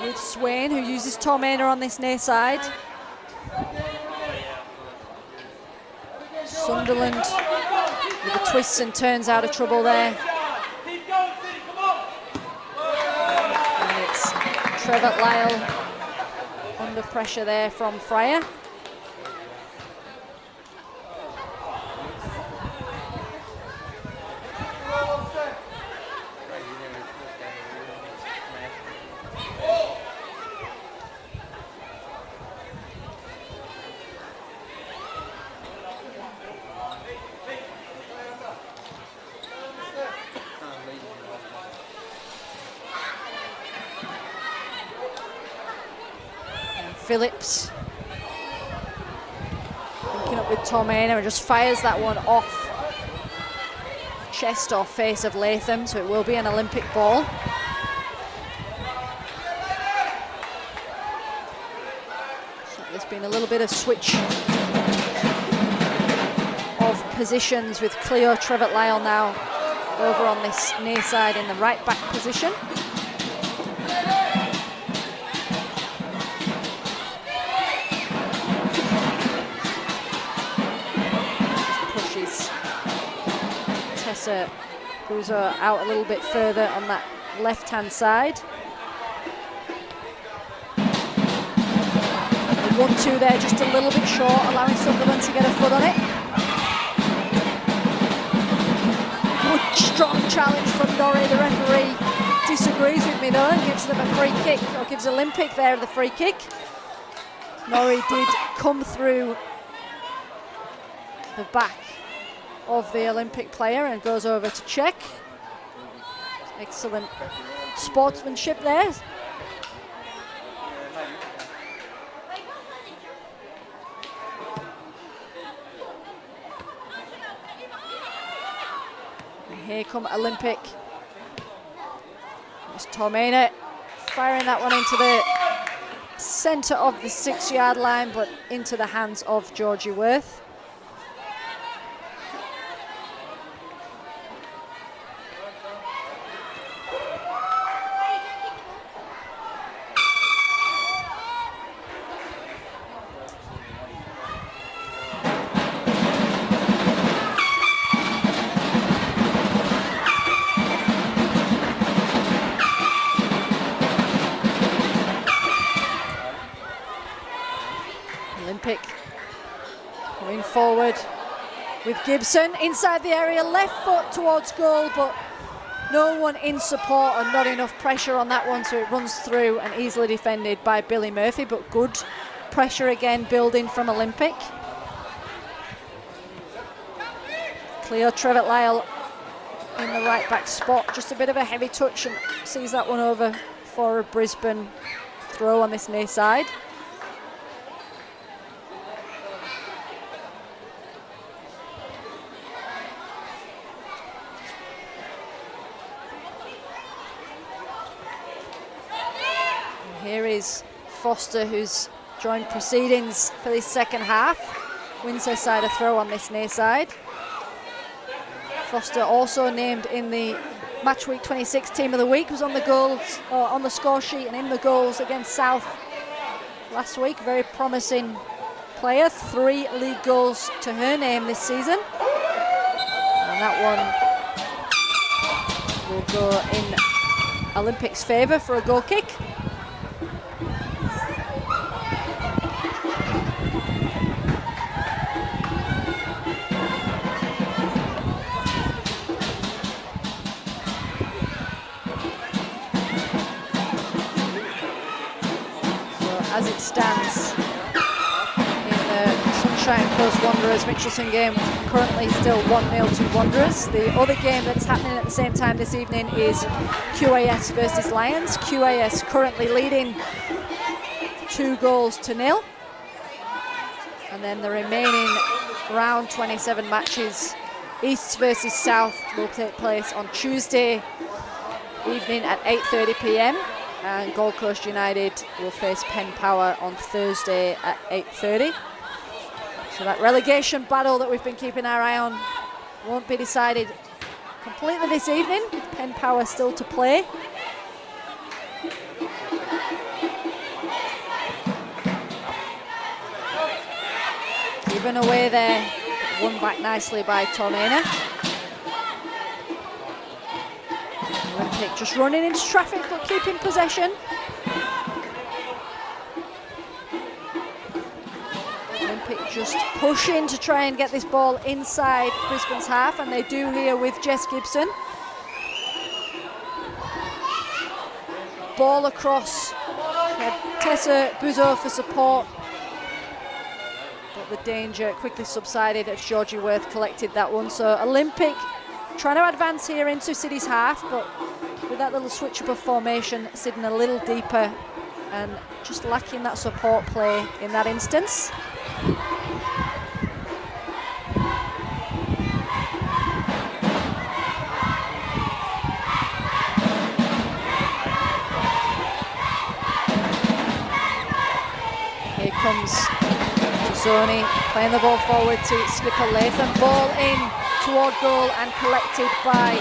With Swain, who uses Tormena on this near side. Sunderland with the twists and turns out of trouble there. And it's Trevor Lyle under pressure there from Fryer. Phillips linking up with Tormainer and just fires that one off chest or face of Latham, so it will be an Olympic ball. So there's been a little bit of switch of positions with Cleo Trevitt-Lyle now over on this near side in the right back position. Pushes Tessa Buzo out a little bit further on that left-hand side. The 1-2 there just a little bit short, allowing Sunderland to get a foot on it. Good strong challenge from Norrie. The referee disagrees with me though and gives them a free kick, or gives Olympic there the free kick. Norrie did come through the back of the Olympic player and goes over to check. Excellent sportsmanship there. And here come Olympic. It's Tormainer firing that one into the centre of the 6-yard line, but into the hands of Georgie Worth. Olympic going forward with Gibson inside the area, left foot towards goal, but no one in support and not enough pressure on that one, so it runs through and easily defended by Billy Murphy, but good pressure again building from Olympic. Cleo Trevitt-Lyle in the right back spot, just a bit of a heavy touch and sees that one over for a Brisbane throw on this near side. Here is Foster, who's joined proceedings for this second half. Wins her side a throw on this near side. Foster also named in the Match Week 26 Team of the Week, was on the goals, or on the score sheet and in the goals against South last week. Very promising player, 3 league goals to her name this season. And that one will go in Olympic's favour for a goal kick. As it stands in the Sunshine Coast Wanderers Mitchelson game, currently still 1-0 to Wanderers. The other game that's happening at the same time this evening is QAS versus Lions. QAS currently leading 2-0. And then the remaining round 27 matches, East versus South, will take place on Tuesday evening at 8:30 p.m. and Gold Coast United will face Penn Power on Thursday at 8:30. So that relegation battle that we've been keeping our eye on won't be decided completely this evening, with Penn Power still to play. Given away there, won back nicely by Tormainer. Olympic just running into traffic but keeping possession. Olympic just pushing to try and get this ball inside Brisbane's half, and they do here with Jess Gibson. Ball across, Tessa Buzo for support, but the danger quickly subsided as Georgie Worth collected that one. So Olympic trying to advance here into City's half, but with that little switch up of formation, sitting a little deeper and just lacking that support play in that instance. Here comes Tizzoni playing the ball forward to skipper Latham. Ball in toward goal and collected by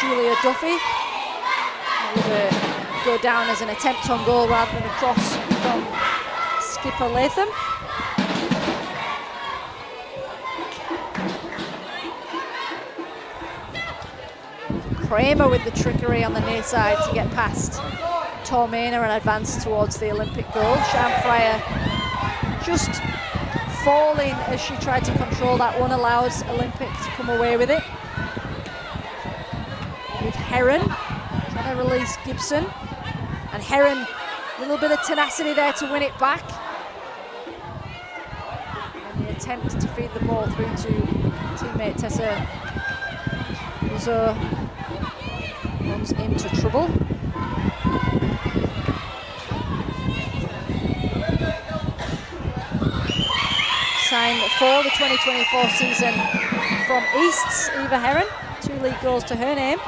Julia Duffy. It was a go down as an attempt on goal rather than a cross from skipper Latham. Kramer with the trickery on the near side to get past Tormena and advance towards the Olympic goal. Sian Fryer just falling as she tried to control that one, allows Olympic to come away with it. With Heron trying to release Gibson, and Heron a little bit of tenacity there to win it back. And the attempt to feed the ball through to teammate Tessa Uzo runs into trouble. Signed for the 2024 season from Easts, Eva Heron, 2 league goals to her name.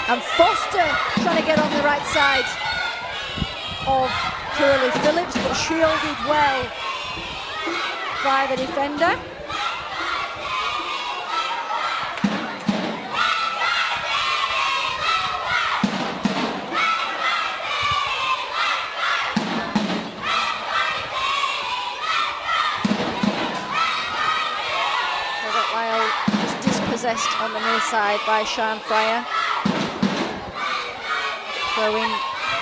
And Foster trying to get on the right side of Curly Phillips, but shielded well by the defender. Dispossessed on the near side by Sian Fryer. Throw-in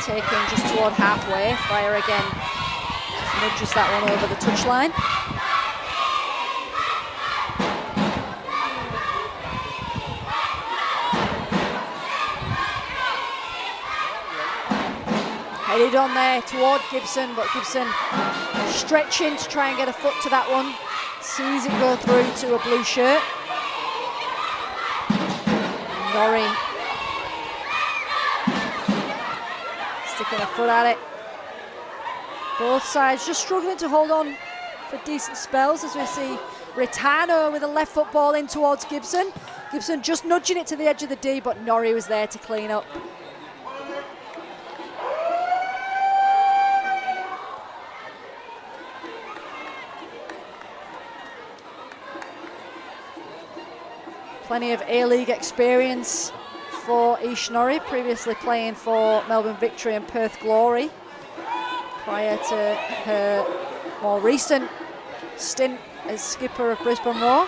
taken just toward halfway. Fryer again nudges that one over the touchline. Headed on there toward Gibson, but Gibson stretching to try and get a foot to that one. Sees it go through to a blue shirt. Norrie sticking a foot at it. Both sides just struggling to hold on for decent spells, as we see Ritano with a left foot ball in towards Gibson. Gibson just nudging it to the edge of the D, but Norrie was there to clean up. Plenty of A-League experience for Ish Norrie, previously playing for Melbourne Victory and Perth Glory prior to her more recent stint as skipper of Brisbane Roar.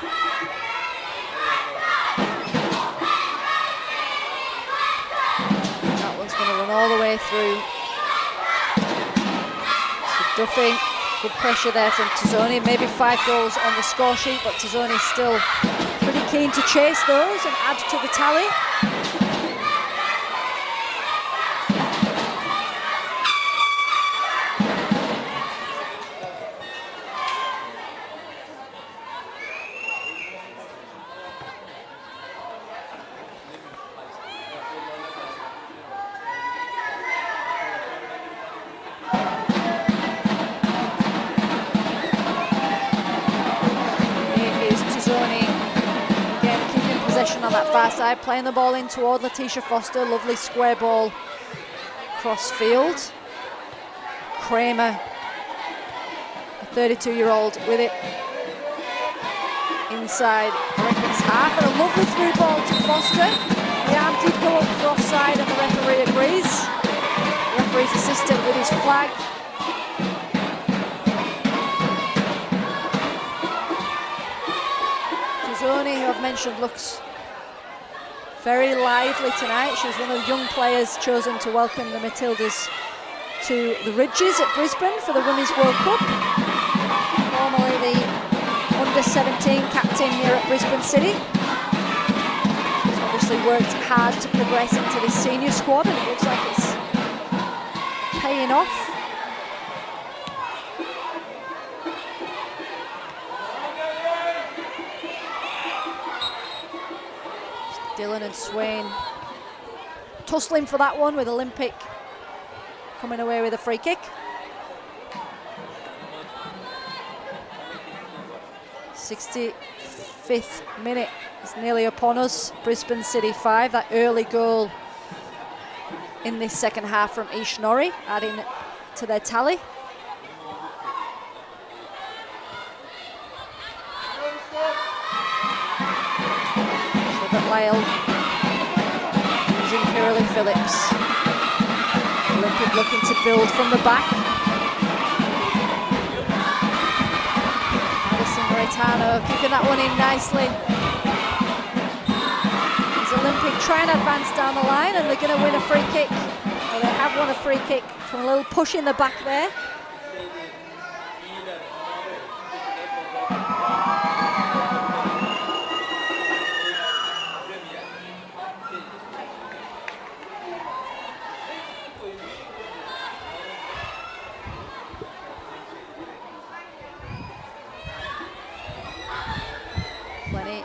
That one's going to run all the way through to Duffy. Good pressure there from Tizzoni. Maybe 5 goals on the score sheet, but Tizzoni still pretty keen to chase those and add to the tally. On that far side, playing the ball in toward Letitia Foster. Lovely square ball cross field. Kramer, a 32-year-old, with it inside Olympics half, and a lovely through ball to Foster. The arm did go up for offside and the referee agrees. The referee's assistant with his flag. Tizzoni, who I've mentioned, looks very lively tonight. She was one of the young players chosen to welcome the Matildas to the Ridges at Brisbane for the Women's World Cup. Formerly the under-17 captain here at Brisbane City. She's obviously worked hard to progress into this senior squad, and it looks like it's paying off. Dillon and Swain tussling for that one, with Olympic coming away with a free kick. 65th minute is nearly upon us. Brisbane City 5, that early goal in this second half from Ishnorri, adding to their tally. But Lyle using Kirley Phillips. Olympic looking to build from the back. Madison Moritano keeping that one in nicely. As Olympic try and advance down the line, and they're going to win a free kick. Well, they have won a free kick from a little push in the back there.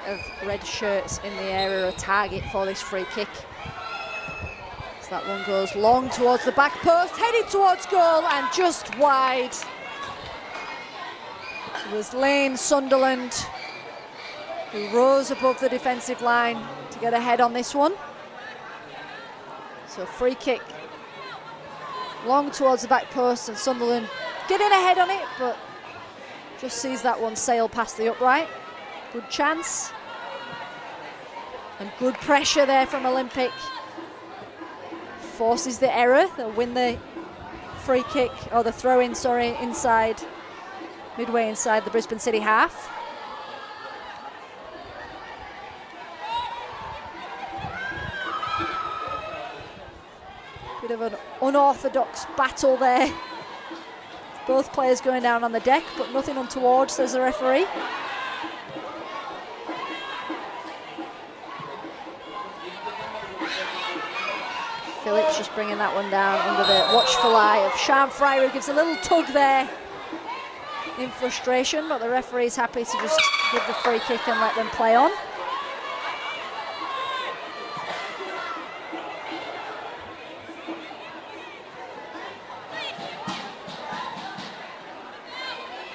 Of red shirts in the area, a target for this free kick. So that one goes long towards the back post, headed towards goal and just wide. It was Lane Sunderland who rose above the defensive line to get ahead on this one. So free kick long towards the back post, and Sunderland getting ahead on it, but just sees that one sail past the upright. Good chance. And good pressure there from Olympic. Forces the error. They'll win the free kick, or the throw-in, sorry, inside, midway inside the Brisbane City half. Bit of an unorthodox battle there. Both players going down on the deck, but nothing untoward, says the referee. Phillips just bringing that one down under the watchful eye of Sean Fry, who gives a little tug there in frustration, but the referee's happy to just give the free kick and let them play on.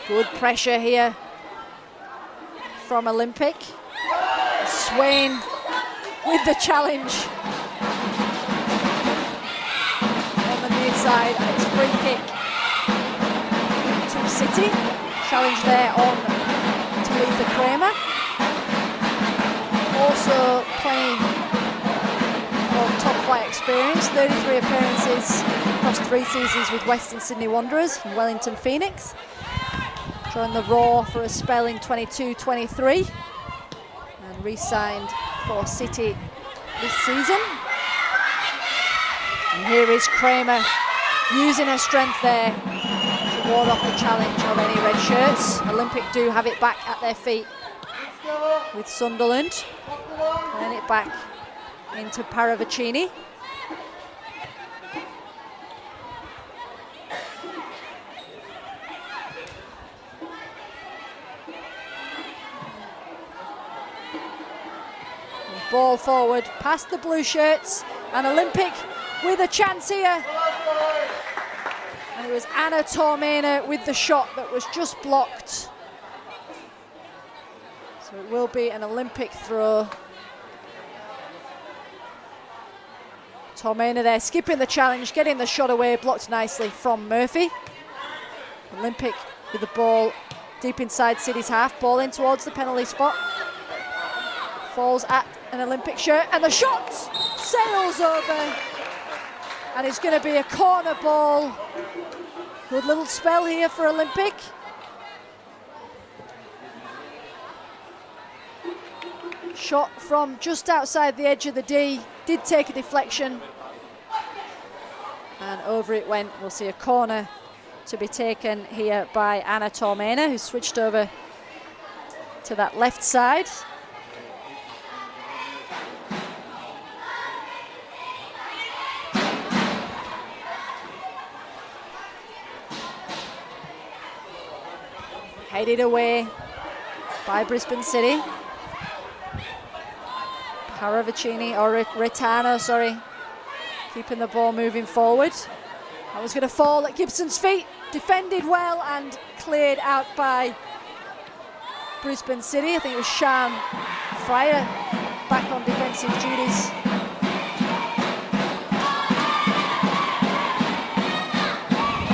Good pressure here from Olympic. Swain with the challenge. Side, and it's free kick to City. Challenge there on Talitha Kramer. Also plenty of top flight experience, 33 appearances across 3 seasons with Western Sydney Wanderers and Wellington Phoenix. Joined the Raw for a spell in 22-23 and re-signed for City this season. And here is Kramer using her strength there to ward off the challenge of any red shirts. Olympic do have it back at their feet with Sunderland. And then it back into Paravicini. And ball forward past the blue shirts, and Olympic with a chance here. And it was Anna Tormena with the shot that was just blocked. So it will be an Olympic throw. Tormena there skipping the challenge, getting the shot away, blocked nicely from Murphy. Olympic with the ball deep inside City's half, ball in towards the penalty spot. Falls at an Olympic shirt, and the shot sails over. And it's going to be a corner ball. Good little spell here for Olympic. Shot from just outside the edge of the D, did take a deflection. And over it went. We'll see a corner to be taken here by Anna Tormena, who switched over to that left side. Headed away by Brisbane City. Paravicini, or Retano, sorry, keeping the ball moving forward. That was going to fall at Gibson's feet. Defended well and cleared out by Brisbane City. I think it was Sean Fryer back on defensive duties.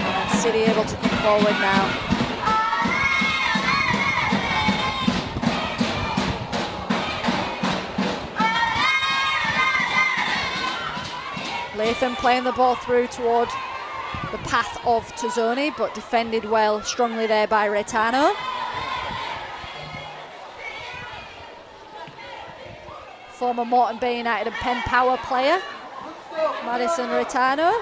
And City able to come forward now. Latham playing the ball through toward the path of Tazzoni, but defended well, strongly there by Retano. Former Moreton Bay United and Penn Power player, Madison Retano.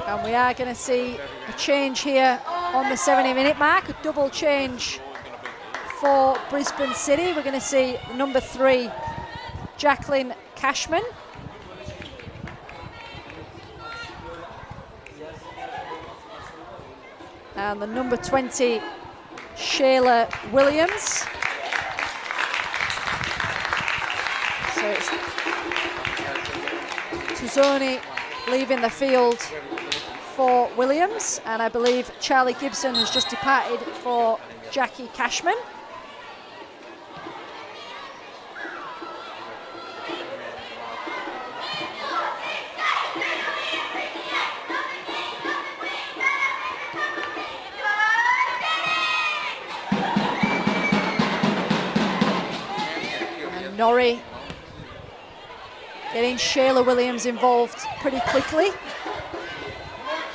And we are going to see a change here on the 70-minute mark, a double change for Brisbane City. We're going to see number 3, Jacqueline Cashman. And the number 20, Shayla Williams. So it's Tazzoni leaving the field for Williams, and I believe Charlie Gibson has just departed for Jackie Cashman. Norrie getting Shayla Williams involved pretty quickly.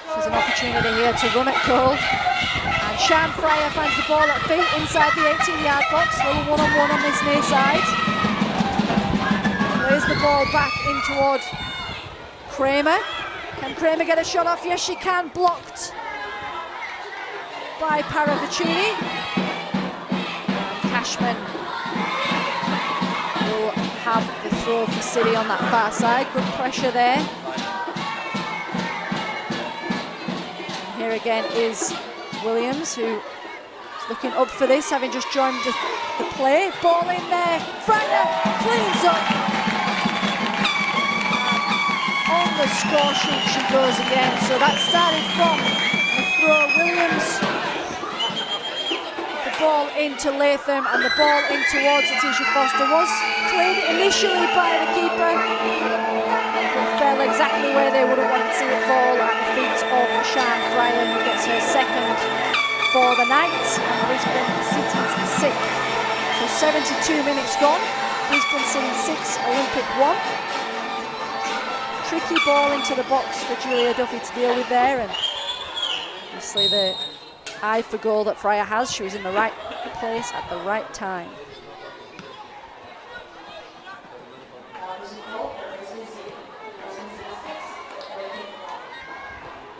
There's an opportunity here to run at goal. And Sean Fryer finds the ball at feet inside the 18-yard box. Little one-on-one on this near side. Plays the ball back in toward Kramer. Can Kramer get a shot off? Yes, she can. Blocked by Paravicini. And Cashman will have the throw for City on that far side. Good pressure there. And here again is Williams, who is looking up for this, having just joined the play. Ball in there. Fryer cleans up. On the score sheet she goes again. So that started from the throw. Williams. Ball into Latham, and the ball in towards Letitia Foster was cleared initially by the keeper. It fell exactly where they would have wanted to see it fall, at the feet of Sian Fryer, who gets her second for the night, and Brisbane City's 6th. So 72 minutes gone. Brisbane City 6, Olympic 1. Tricky ball into the box for Julia Duffy to deal with there, and obviously the eye for goal that Fryer has. She was in the right place at the right time.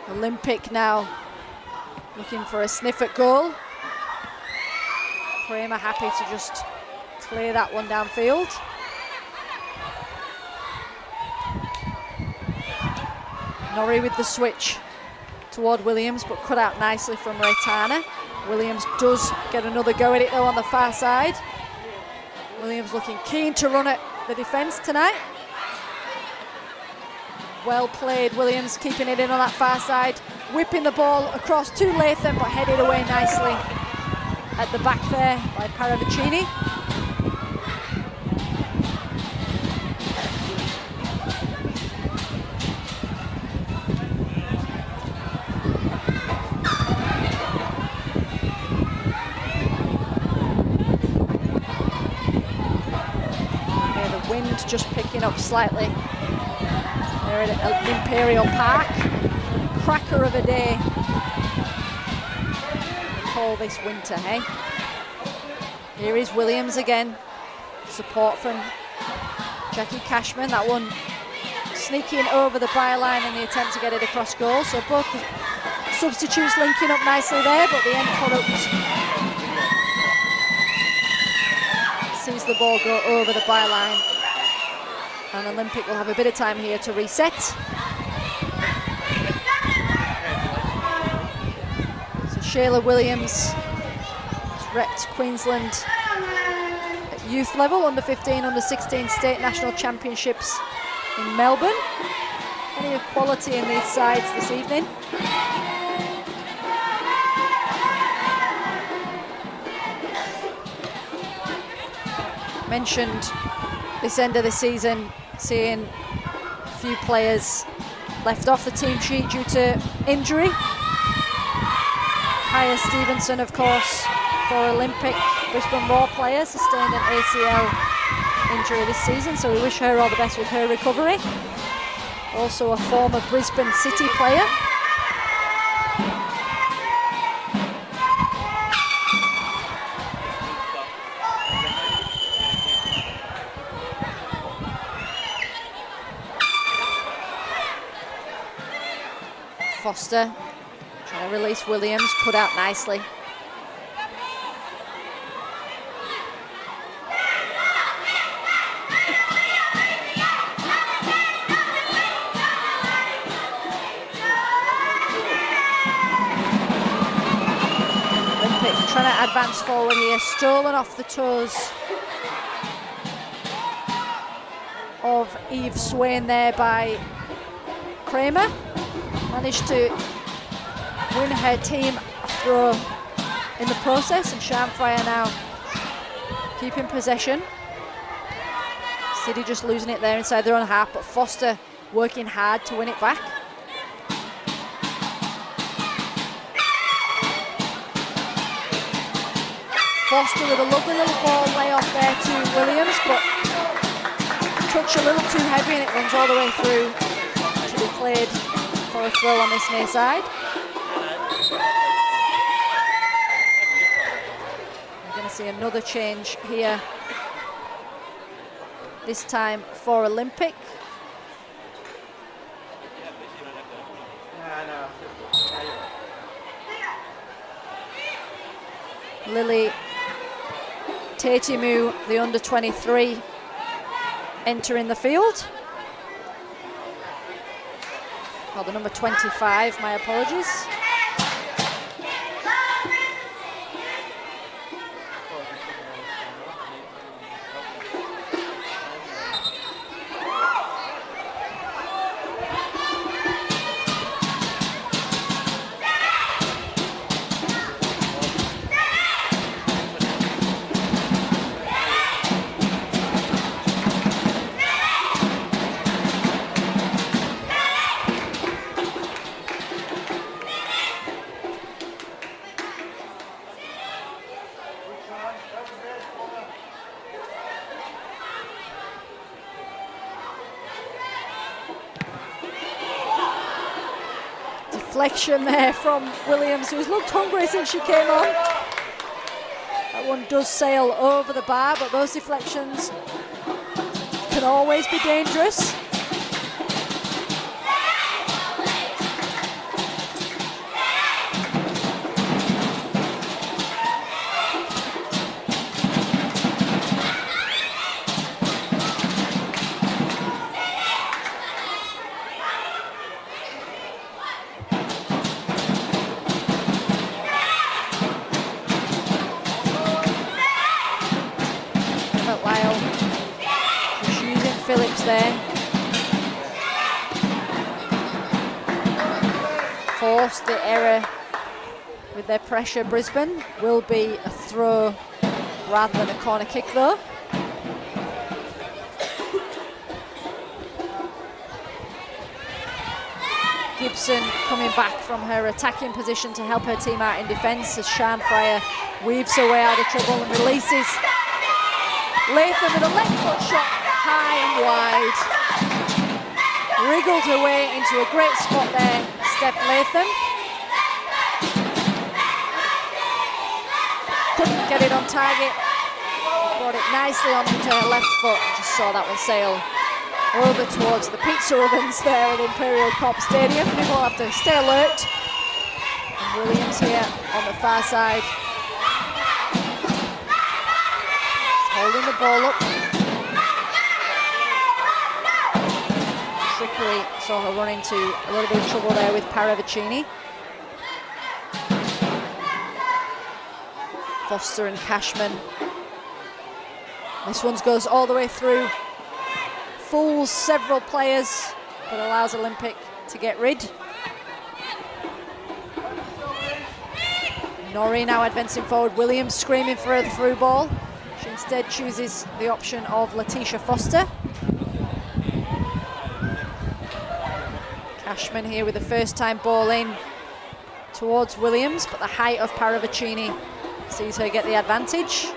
Olympic now looking for a sniff at goal. Kramer happy to just clear that one downfield. Norrie with the switch toward Williams, but cut out nicely from Retana. Williams does get another go at it though on the far side. Williams looking keen to run at the defence tonight. Well played, Williams, keeping it in on that far side, whipping the ball across to Latham, but headed away nicely at the back there by Paravicini. Just picking up slightly there at Imperial Park. Cracker of a day, call this winter, hey? Here is Williams again. Support from Jackie Cashman. That one sneaking over the byline in the attempt to get it across goal. So both the substitutes linking up nicely there, but the end product sees the ball go over the byline. And Olympic will have a bit of time here to reset. So Shayla Williams repped Queensland at youth level, under 15, under 16 state national championships in Melbourne. Plenty of quality in these sides this evening. Mentioned this end of the season, seeing a few players left off the team sheet due to injury. Kaya Stevenson, of course, for Olympic Brisbane Roar player, sustained an ACL injury this season, so we wish her all the best with her recovery. Also a former Brisbane City player. Foster trying to release Williams, put out nicely. Olympic trying to advance forward here, stolen off the toes of Eve Swain there by Kramer. Managed to win her team a throw in the process, and Sharnfire now keeping possession. City just losing it there inside their own half, but Foster working hard to win it back. Foster with a lovely little ball layoff there to Williams, but touch a little too heavy and it runs all the way through to be played for a throw on this near side. We're going to see another change here, this time for Olympic. Lily Tatimu, the under-23, entering the field. Oh, the number 25, my apologies. Deflection there from Williams, who's looked hungry since she came on. That one does sail over the bar, but those deflections can always be dangerous. There. Forced the error with their pressure. Brisbane will be a throw rather than a corner kick though. Gibson coming back from her attacking position to help her team out in defence as Sharnfire weaves her way out of trouble and releases Latham with a left foot shot high and wide. Wriggled her way into a great spot there, Steph Latham. Couldn't get it on target. Brought it nicely onto her left foot. Just saw that one sail over towards the pizza ovens there at Imperial Corp Stadium. People have to stay alert. And Williams here on the far side. Holding the ball up. Trickery saw her run into a little bit of trouble there with Paravicini. Foster and Cashman. This one goes all the way through, fools several players, but allows Olympic to get rid. Norrie now advancing forward. Williams screaming for the through ball. She instead chooses the option of Letitia Foster. Cashman here with the first time ball in towards Williams, but the height of Paravicini sees her get the advantage.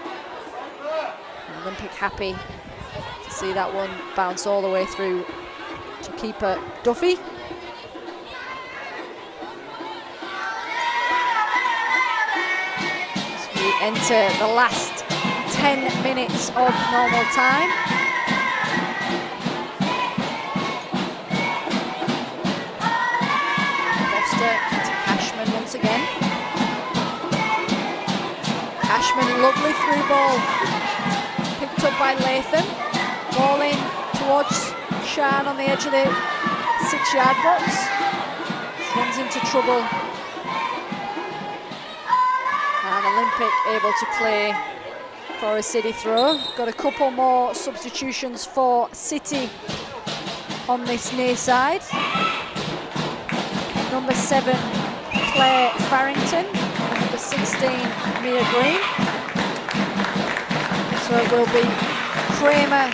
And Olympic happy to see that one bounce all the way through to keeper Duffy. We enter the last 10 minutes of normal time. Foster to Cashman once again. Cashman, lovely through ball, picked up by Latham. Ball in towards Shan on the edge of the 6-yard box. Runs into trouble. And Olympic able to play for a City throw. Got a couple more substitutions for City on this near side. Number 7, Claire Farrington. And number 16, Mia Green. So it will be Kramer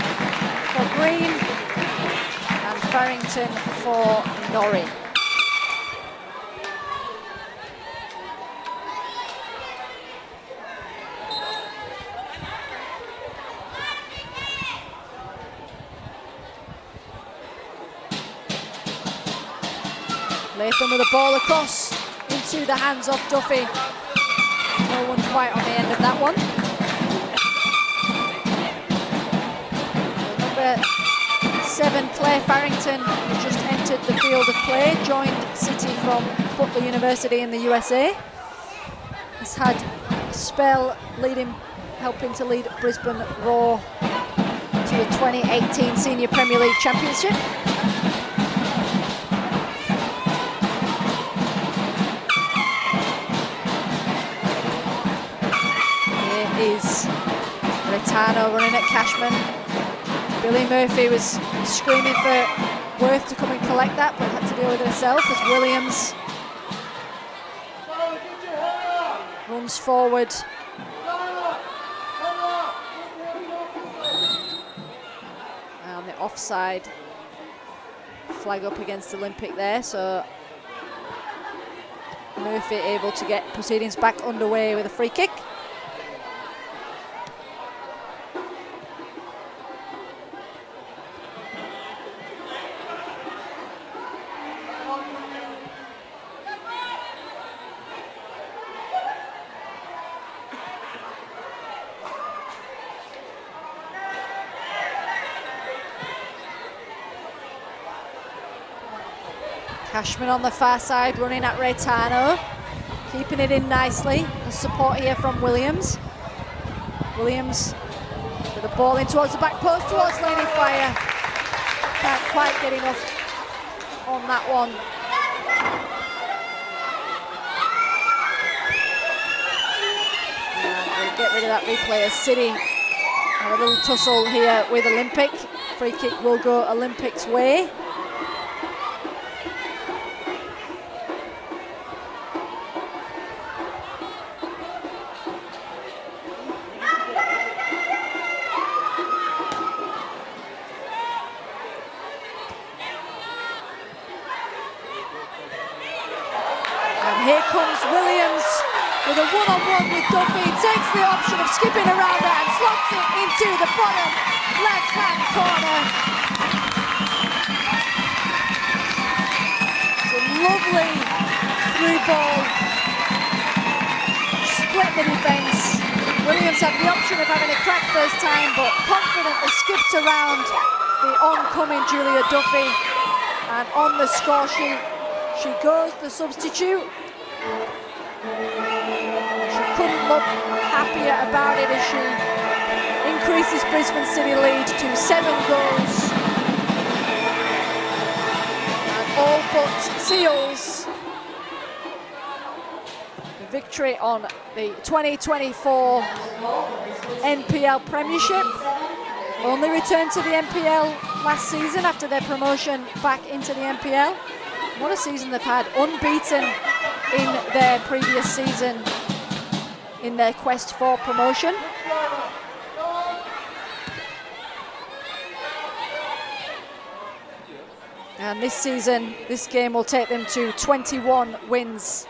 for Green and Farrington for Norrie. Latham with the ball across into the hands of Duffy. No one quite on the end of that one. Number 7, Claire Farrington, who just entered the field of play, joined City from Butler University in the USA. Has had a spell helping to lead Brisbane Roar to the 2018 Senior Premier League Championship. Is Retano running at Cashman. Billy Murphy was screaming for Worth to come and collect that, but had to deal with it herself as Williams runs forward. And the offside flag up against Olympic there, so Murphy able to get proceedings back underway with a free kick. Cashman on the far side, running at Retano, keeping it in nicely. The support here from Williams. Williams with the ball in towards the back post, towards Laney Fire. Can't quite get enough on that one. And we'll get rid of that replay as City have a little tussle here with Olympic. Free kick will go Olympic's way. Here comes Williams with a one-on-one with Duffy, takes the option of skipping around her and slots it into the bottom left-hand corner. It's a lovely through ball, split the defence. Williams had the option of having a crack first time, but confidently skipped around the oncoming Julia Duffy. And on the score sheet, she goes the substitute. She couldn't look happier about it as she increases Brisbane City lead to 7 goals. And all but seals the victory on the 2024 NPL Premiership. Only returned to the NPL last season after their promotion back into the NPL. What a season they've had, unbeaten in their previous season in their quest for promotion. And this season, this game will take them to 21 wins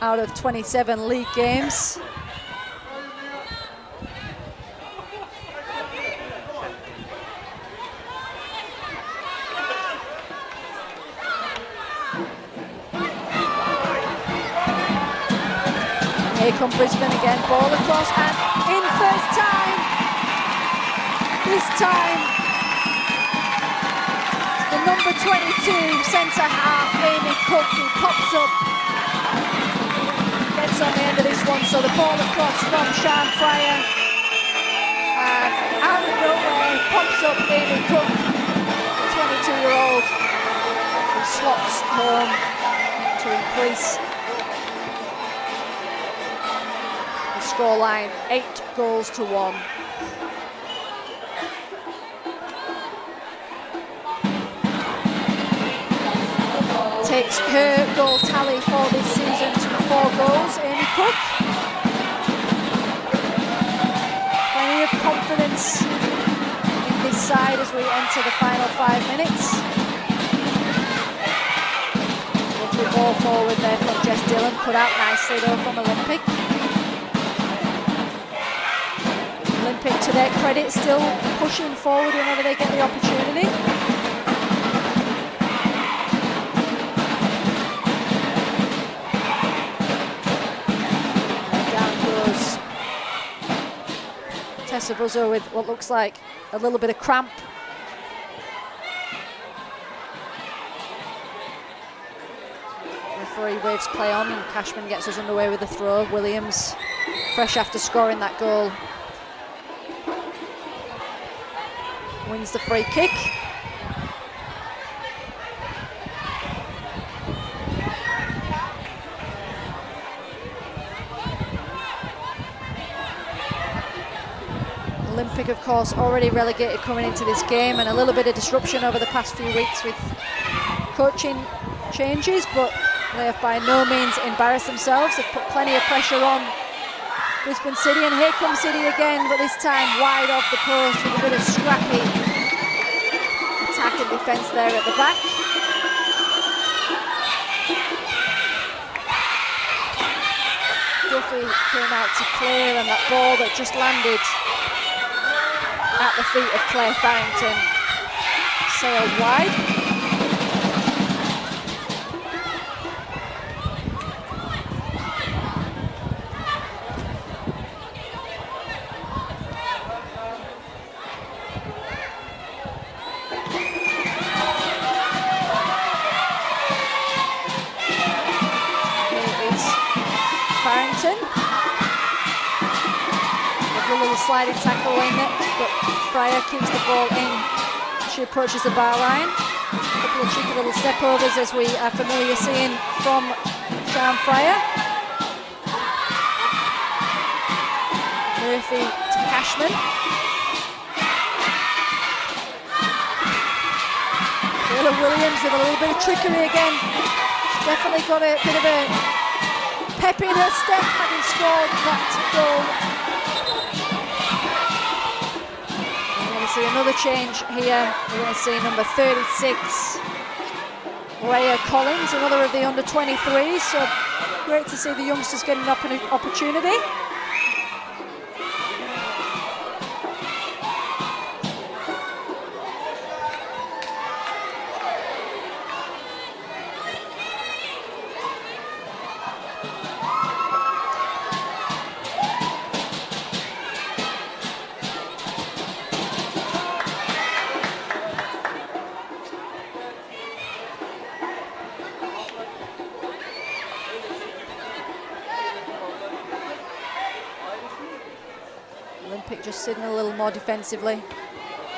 out of 27 league games. Here come Brisbane again, ball across and in first time. This time, the number 22 centre half, Amy Cook, who pops up, gets on the end of this one. So the ball across from Sian Fryer, and out of nowhere pops up Amy Cook, the 22-year-old, who slots home to increase scoreline 8-1. Takes her goal tally for this season to 4 goals, Amy Cook. Plenty of confidence in this side as we enter the final 5 minutes. Lovely ball forward there from Jess Dillon, put out nicely though from Olympic. Olympic, to their credit, still pushing forward whenever they get the opportunity. And down goes Tessa Buzzo with what looks like a little bit of cramp. Referee waves play on and Cashman gets us underway with the throw. Williams, fresh after scoring that goal, wins the free kick. Olympic, of course, already relegated coming into this game, and a little bit of disruption over the past few weeks with coaching changes, but they have by no means embarrassed themselves. They've put plenty of pressure on Brisbane City, and here comes City again, but this time wide off the post with a bit of scrappy attack and defence there at the back. Duffy came out to clear, and that ball that just landed at the feet of Claire Farrington sailed wide. Sliding tackle in it, but Fryer keeps the ball in. She approaches the bar line. A couple of cheeky little step overs as we are familiar seeing from Sian Fryer. Murphy to Cashman. Taylor Williams with a little bit of trickery again. She's definitely got a bit of a pep in her step, having scored that goal. See another change here. We're going to see number 36, Rhea Collins, another of the under-23s. So great to see the youngsters getting an opportunity. Just sitting a little more defensively.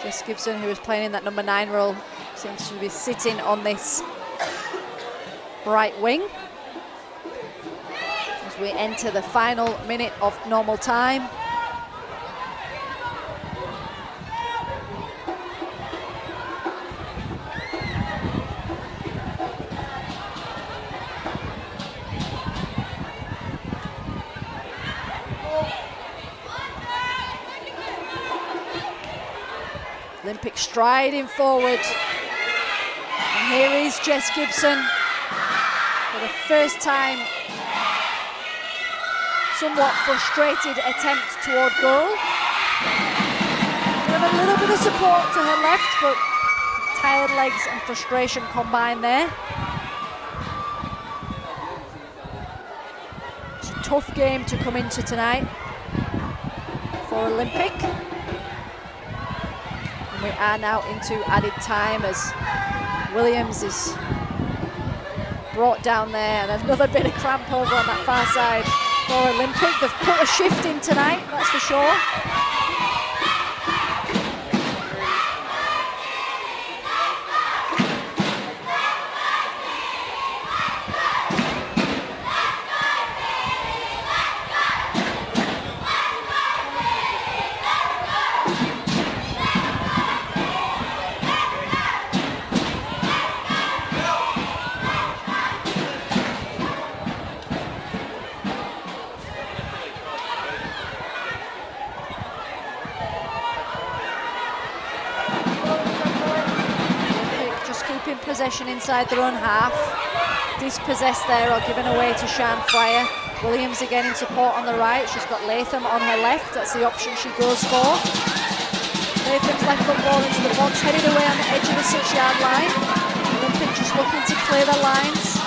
Jess Gibson, who was playing in that number 9 role, seems to be sitting on this right wing. as we enter the final minute of normal time. Olympic striding forward. And here is Jess Gibson for the first time. Somewhat frustrated attempt toward goal. Give a little bit of support to her left, but tired legs and frustration combined there. It's a tough game to come into tonight for Olympic. We are now into added time as Williams is brought down there, and another bit of cramp over on that far side for Olympic. They've put a shift in tonight, that's for sure. Possession inside their own half, dispossessed there or given away to Sian Fryer. Williams again in support on the right. She's got Latham on her left, that's the option she goes for. Latham's left foot ball into the box, headed away on the edge of the 6-yard line. Olympic just looking to clear the lines.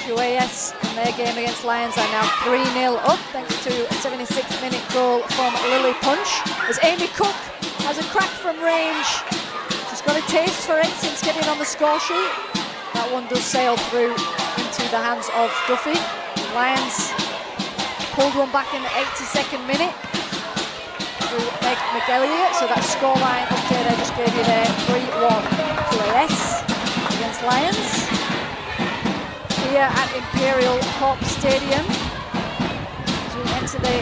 UAS in their game against Lions are now 3-0 up thanks to a 76-minute goal from Lily Punch. As Amy Cook has a crack from range. She's got a taste for it since getting on the score sheet. That one does sail through into the hands of Duffy. Lions pulled one back in the 82nd minute through Meg McElliott. So that scoreline update I just gave you there, 3-1 UAS against Lions. Here at Imperial Corp Stadium as we enter the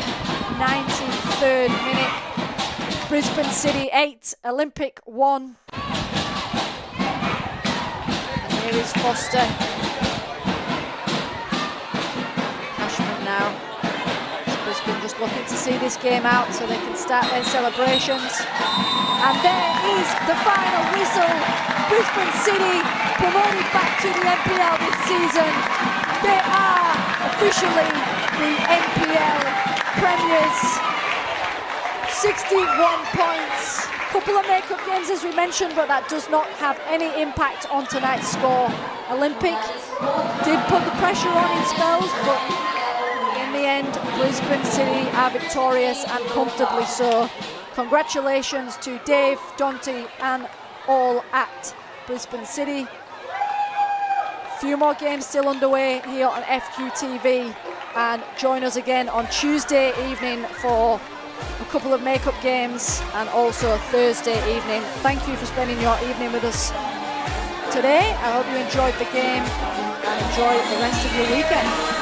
93rd minute. Brisbane City 8, Olympic 1. And here is Foster. Cashman now. Brisbane just looking to see this game out so they can start their celebrations. And there is the final whistle. Brisbane City promoted back to the NPL this season. They are officially the NPL premiers. 61 points. Couple of makeup games as we mentioned, but that does not have any impact on tonight's score. Olympic did put the pressure on in spells, but in the end, Brisbane City are victorious and comfortably so. Congratulations to Dave, Dante and all at Brisbane City. Few more games still underway here on FQTV, and join us again on Tuesday evening for a couple of makeup games and also Thursday evening. Thank you for spending your evening with us today. I hope you enjoyed the game and enjoy the rest of your weekend.